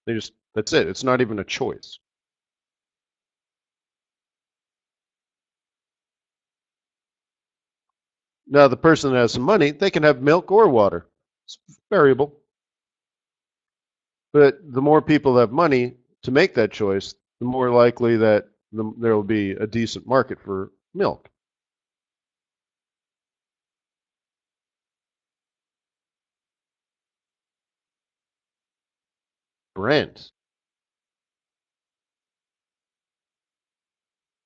That's it. It's not even a choice. Now, the person that has some money, they can have milk or water. It's variable. But the more people have money to make that choice, the more likely that there will be a decent market for milk. Brent.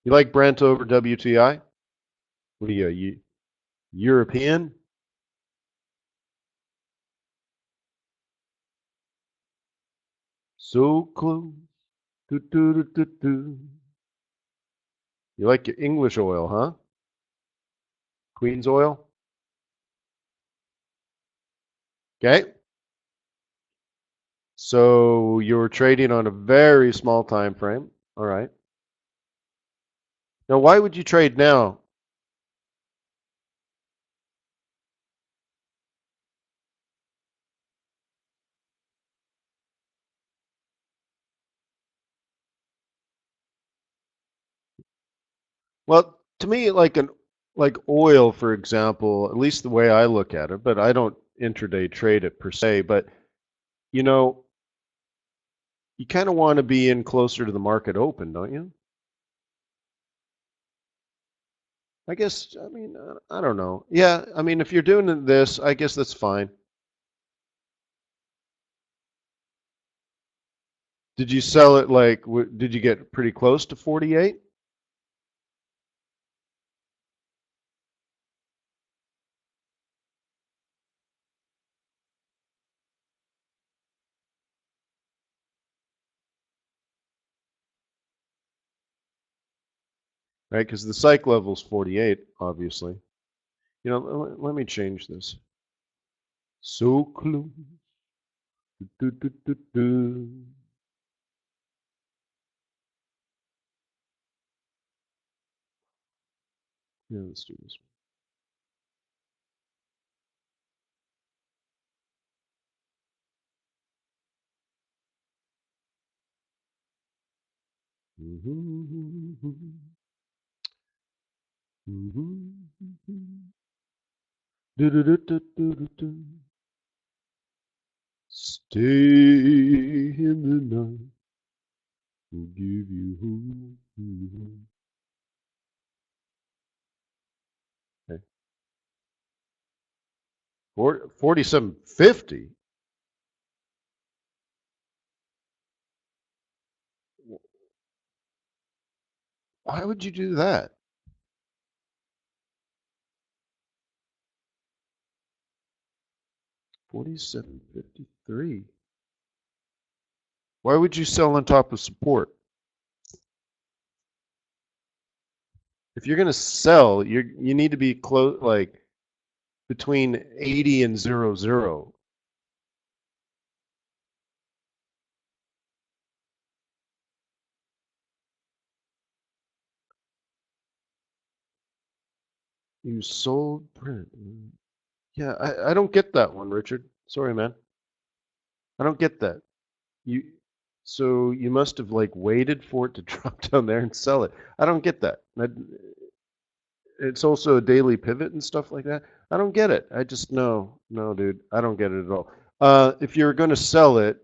You like Brent over WTI? What are you European? So close. Do, do, do, do, do. You like your English oil, huh? Queen's oil? Okay. So you're trading on a very small time frame. All right. Now, why would you trade now? Well, to me, like oil, for example, at least the way I look at it, but I don't intraday trade it per se, but you know, you kind of want to be in closer to the market open, don't you? I guess, I mean, I don't know. Yeah, I mean, if you're doing this, I guess that's fine. Did you sell it like, did you get pretty close to 48? Right? Because the psych level's 48, obviously. Let me change this. So close. Do, do, do, do. Yeah, let's do this one. Do, do, do, do, do, do, do. Stay in the night. Will give you hope. Okay. 47.50. Why would you do that? 47.53. Why would you sell on top of support? If you're going to sell, you need to be close, like between 80 and 00. You sold print. Yeah, I don't get that one, Richard. Sorry, man. I don't get that. You so you must have like waited for it to drop down there and sell it. I don't get that. It's also a daily pivot and stuff like that. I don't get it. I just no, dude. I don't get it at all. If you're going to sell it,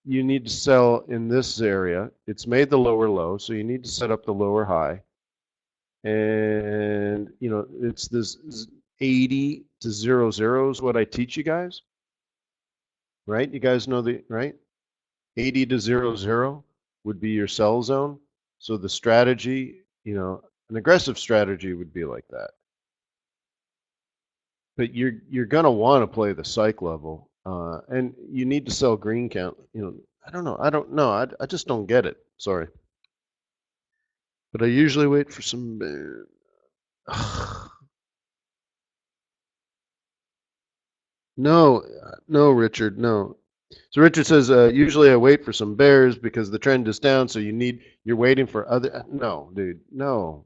you need to sell in this area. It's made the lower low, so you need to set up the lower high. And it's this 80 to 00 is what I teach you guys, right? You guys know the right? 80 to 00 would be your sell zone. So the strategy, an aggressive strategy would be like that. But you're gonna want to play the psych level, and you need to sell green count. I don't know. I don't know. I just don't get it. Sorry. But I usually wait for some. No, no, Richard, no. So Richard says, usually I wait for some bears because the trend is down, so you're waiting for other. No, dude, no.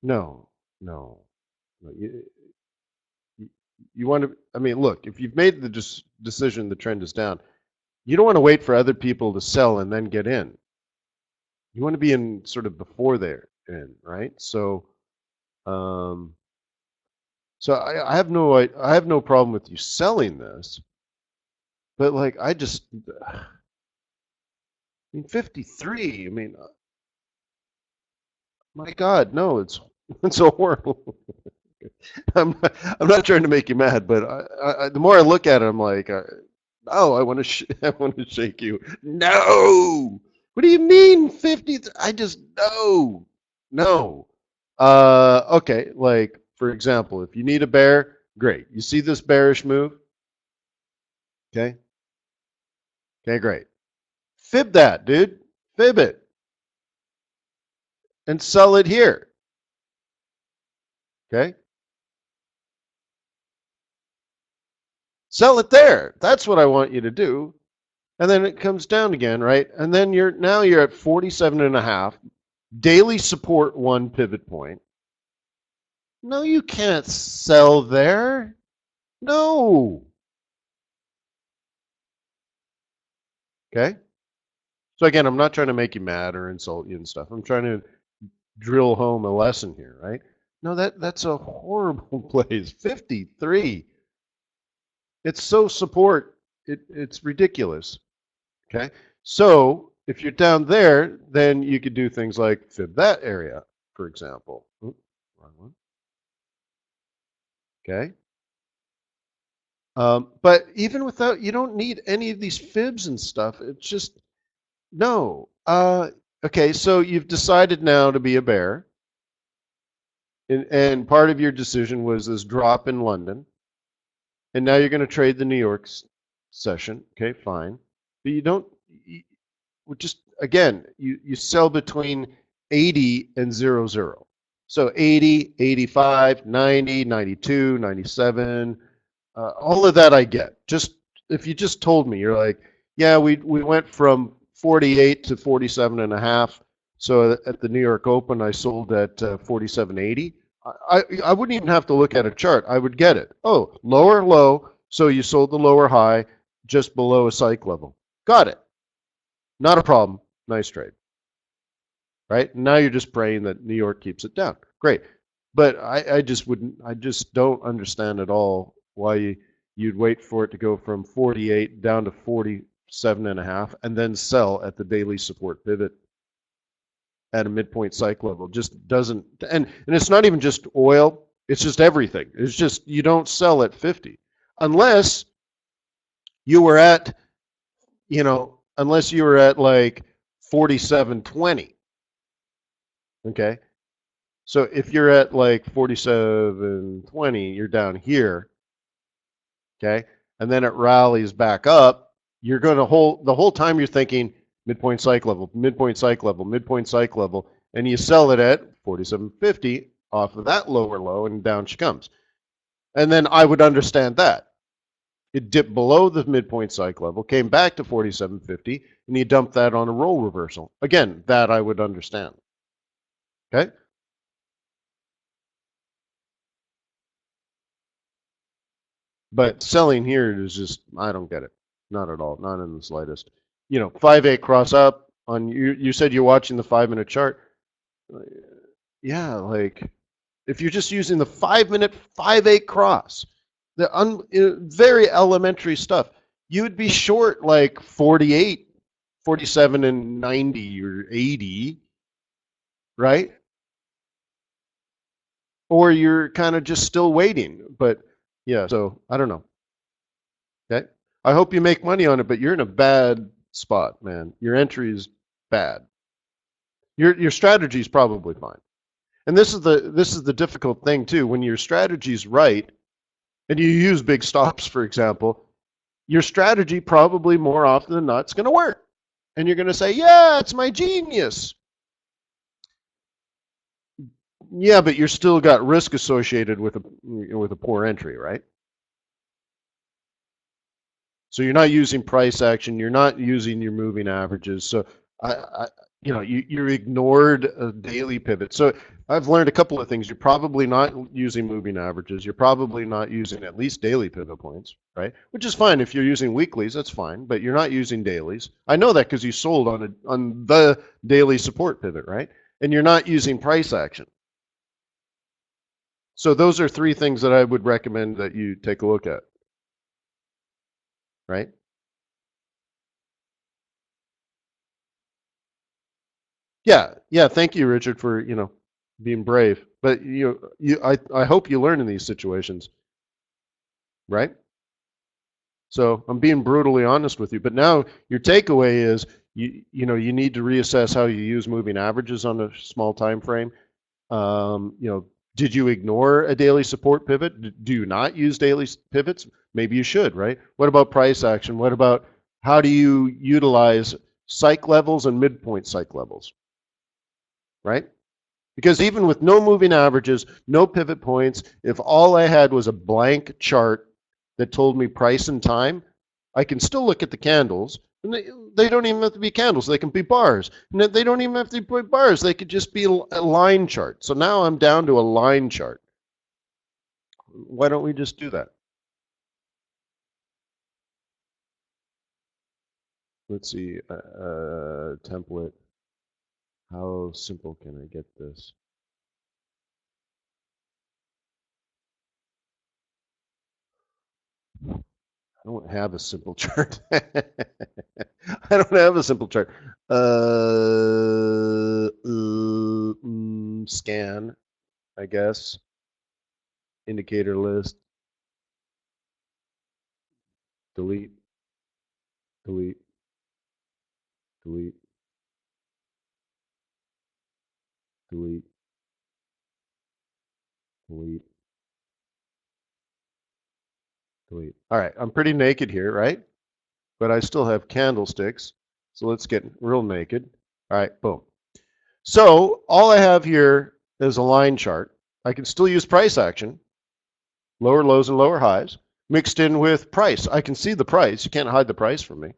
No, no. No. You want to, I mean, look, if you've made the decision the trend is down, you don't want to wait for other people to sell and then get in. You want to be in sort of before they're in, right? Um, so I have no problem with you selling this, but like I mean 53. I mean, my God, no, it's so horrible. I'm not trying to make you mad, but the more I look at it, I'm like, oh, I want to I want to shake you. No, what do you mean 50? I just no. Okay, like for example, if you need a bear, great. You see this bearish move? Okay, okay, great. Fib that, dude. Fib it and sell it here. Okay, sell it there. That's what I want you to do. And then it comes down again, right? And then you're at 47 and a half. Daily support 1 pivot point. No, you can't sell there. No. Okay. So again, I'm not trying to make you mad or insult you and stuff. I'm trying to drill home a lesson here, right? No, that's a horrible place. 53. It's so support. It's ridiculous. Okay. So if you're down there, then you could do things like fib that area, for example. Oops, wrong one. Okay. But even without, you don't need any of these fibs and stuff. It's just, no. Okay, so you've decided now to be a bear, and part of your decision was this drop in London, and now you're going to trade the New York session. Okay, fine. But you don't, just, again, you sell between 80 and 00. So 80, 85, 90, 92, 97. All of that I get. Just if you just told me, you're like, yeah, we went from 48 to 47 and a half. So at the New York Open, I sold at 47.80. I wouldn't even have to look at a chart. I would get it. Oh, lower low. So you sold the lower high just below a psych level. Got it. Not a problem. Nice trade. Right? Now you're just praying that New York keeps it down. Great. But I just don't understand at all why you'd wait for it to go from 48 down to 47 and a half and then sell at the daily support pivot at a midpoint psych level. Just doesn't, and it's not even just oil, it's just everything. It's just you don't sell at 50 unless you were at, unless you were at like 47.20. Okay. So if you're at like 47.20, you're down here, okay? And then it rallies back up, you're going to hold, the whole time you're thinking midpoint psych level, midpoint psych level, midpoint psych level, and you sell it at 47.50 off of that lower low, and down she comes. And then I would understand that. It dipped below the midpoint psych level, came back to 47.50, and you dump that on a roll reversal. Again, that I would understand. Okay? But selling here is just, I don't get it. Not at all. Not in the slightest. 5-8 cross up on you said you're watching the 5-minute chart. Yeah, like if you're just using the 5-minute 5-8 cross, very elementary stuff, you would be short like 48, 47 and 90 or 80, right? Or you're kind of just still waiting. But yeah, so I don't know. Okay. I hope you make money on it, but you're in a bad spot, man. Your entry is bad. Your strategy is probably fine. And this is the difficult thing too. When your strategy's right, and you use big stops, for example, your strategy probably more often than not is going to work. And you're going to say, yeah, it's my genius. Yeah, but you're still got risk associated with a poor entry, right? So you're not using price action. You're not using your moving averages. So you ignored a daily pivot. So I've learned a couple of things. You're probably not using moving averages. You're probably not using at least daily pivot points, right? Which is fine if you're using weeklies. That's fine, but you're not using dailies. I know that because you sold on the daily support pivot, right? And you're not using price action. So those are three things that I would recommend that you take a look at, right? Yeah. Thank you, Richard, for being brave. But I hope you learn in these situations, right? So I'm being brutally honest with you. But now your takeaway is you need to reassess how you use moving averages on a small time frame. Did you ignore a daily support pivot? Do you not use daily pivots? Maybe you should, right? What about price action? What about how do you utilize psych levels and midpoint psych levels, right? Because even with no moving averages, no pivot points, if all I had was a blank chart that told me price and time, I can still look at the candles. And they don't even have to be candles. They can be bars. And they don't even have to be bars. They could just be a line chart. So now I'm down to a line chart. Why don't we just do that? Let's see. Template. How simple can I get this? I don't have a simple chart. I don't have a simple chart. Scan, I guess. Indicator list. Delete, delete, delete, delete, delete, delete. All right, I'm pretty naked here, right? But I still have candlesticks. So let's get real naked. All right, boom. So all I have here is a line chart. I can still use price action, lower lows and lower highs, mixed in with price. I can see the price. You can't hide the price from me.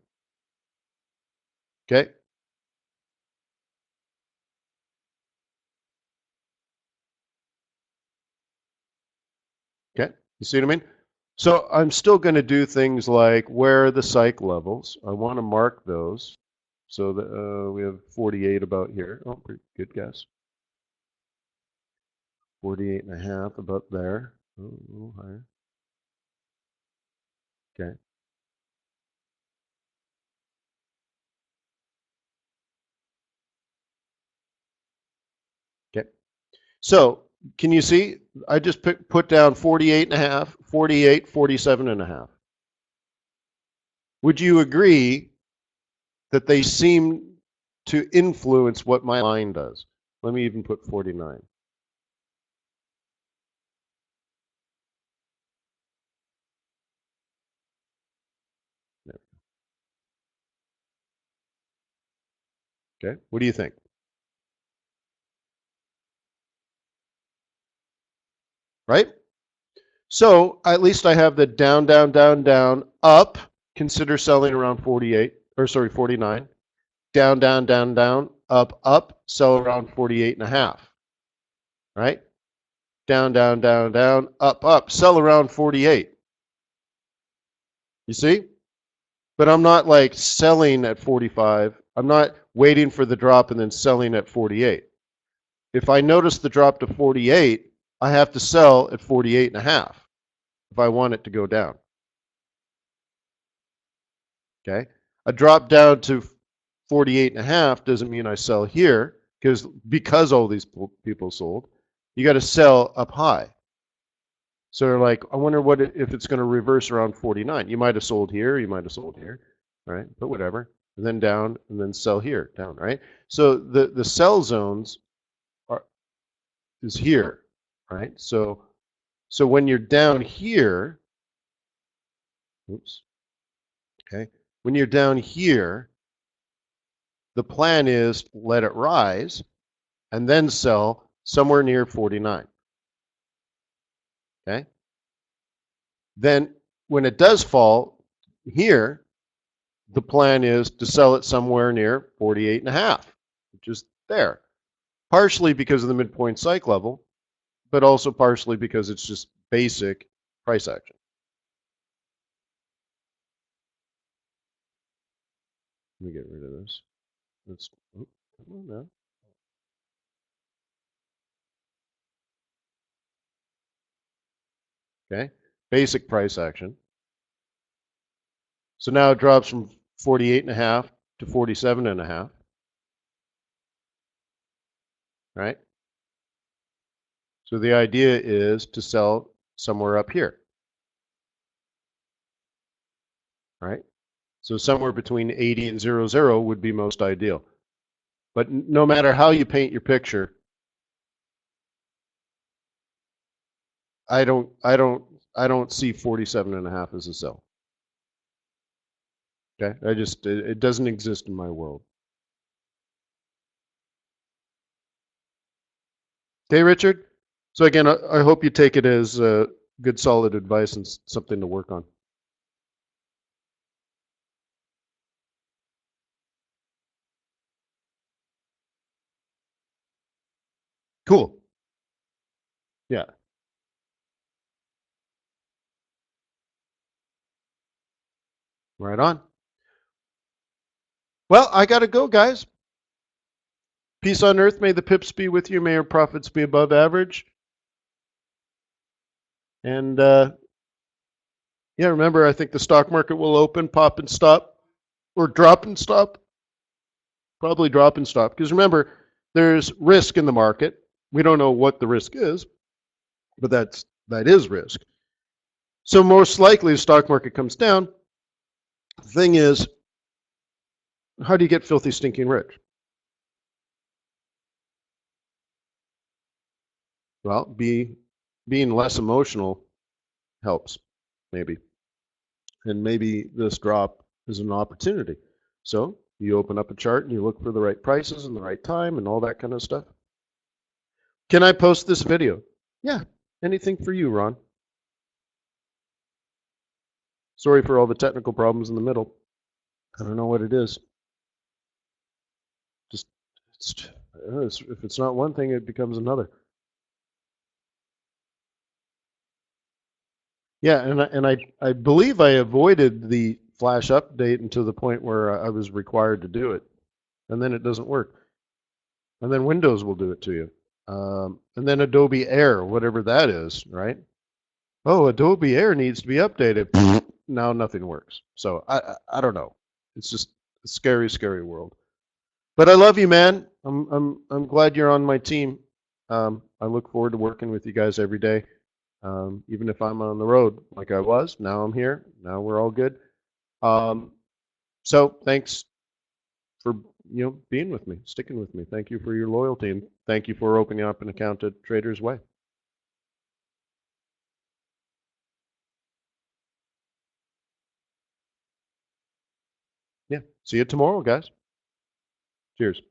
Okay. Okay. You see what I mean? So I'm still going to do things like where are the psych levels? I want to mark those. So that we have 48 about here. Oh, pretty good guess. 48 and a half about there. Oh, a little higher. Okay. Okay. So can you see? I just put down 48 and a half, 48, 47 and a half. Would you agree that they seem to influence what my line does? Let me even put 49. Okay. What do you think? Right? So at least I have the down, down, down, down, up. Consider selling around 48, or sorry, 49. Down, down, down, down, up, up. Sell around 48 and a half. Right? Down, down, down, down, up, up. Sell around 48. You see? But I'm not like selling at 45. I'm not waiting for the drop and then selling at 48. If I notice the drop to 48, I have to sell at 48 and a half if I want it to go down. Okay. A drop down to 48 and a half doesn't mean I sell here because all these people sold. You got to sell up high. So they're like, I wonder what if it's going to reverse around 49. You might have sold here, you might have sold here, right? But whatever. And then down, and then sell here, down, right? So the sell zones is here, right? So when you're down here, oops, okay, when you're down here, the plan is let it rise and then sell somewhere near 49. Okay. Then when it does fall here, the plan is to sell it somewhere near 48 and a half, which is there. Partially because of the midpoint psych level, but also partially because it's just basic price action. Let me get rid of this. Let's, oh, come on now. Okay, basic price action. So now it drops from 48 and a half to 47 and a half, right? So the idea is to sell somewhere up here, right? So somewhere between 80 and 00 would be most ideal. But no matter how you paint your picture, I don't see 47 and a half as a sell. Okay, it doesn't exist in my world. Okay, Richard. So again, I hope you take it as good, solid advice and something to work on. Cool. Yeah. Right on. Well, I got to go, guys. Peace on earth. May the pips be with you. May your profits be above average. And yeah, remember, I think the stock market will open, pop and stop, or drop and stop. Probably drop and stop. Because remember, there's risk in the market. We don't know what the risk is, but that is risk. So most likely the stock market comes down. The thing is, how do you get filthy stinking rich? Well, being less emotional helps, maybe. And maybe this drop is an opportunity. So you open up a chart and you look for the right prices and the right time and all that kind of stuff. Can I post this video? Yeah, anything for you, Ron. Sorry for all the technical problems in the middle. I don't know what it is. Just if it's not one thing, it becomes another. Yeah, and I believe I avoided the flash update until the point where I was required to do it, and then it doesn't work. And then Windows will do it to you. And then Adobe Air, whatever that is, right? Oh, Adobe Air needs to be updated. Now nothing works. So I don't know. It's just a scary, scary world. But I love you, man. I'm glad you're on my team. I look forward to working with you guys every day. Even if I'm on the road like I was, now I'm here. Now we're all good. So thanks for being with me, sticking with me. Thank you for your loyalty, and thank you for opening up an account at TradersWay. Yeah. See you tomorrow, guys. Cheers.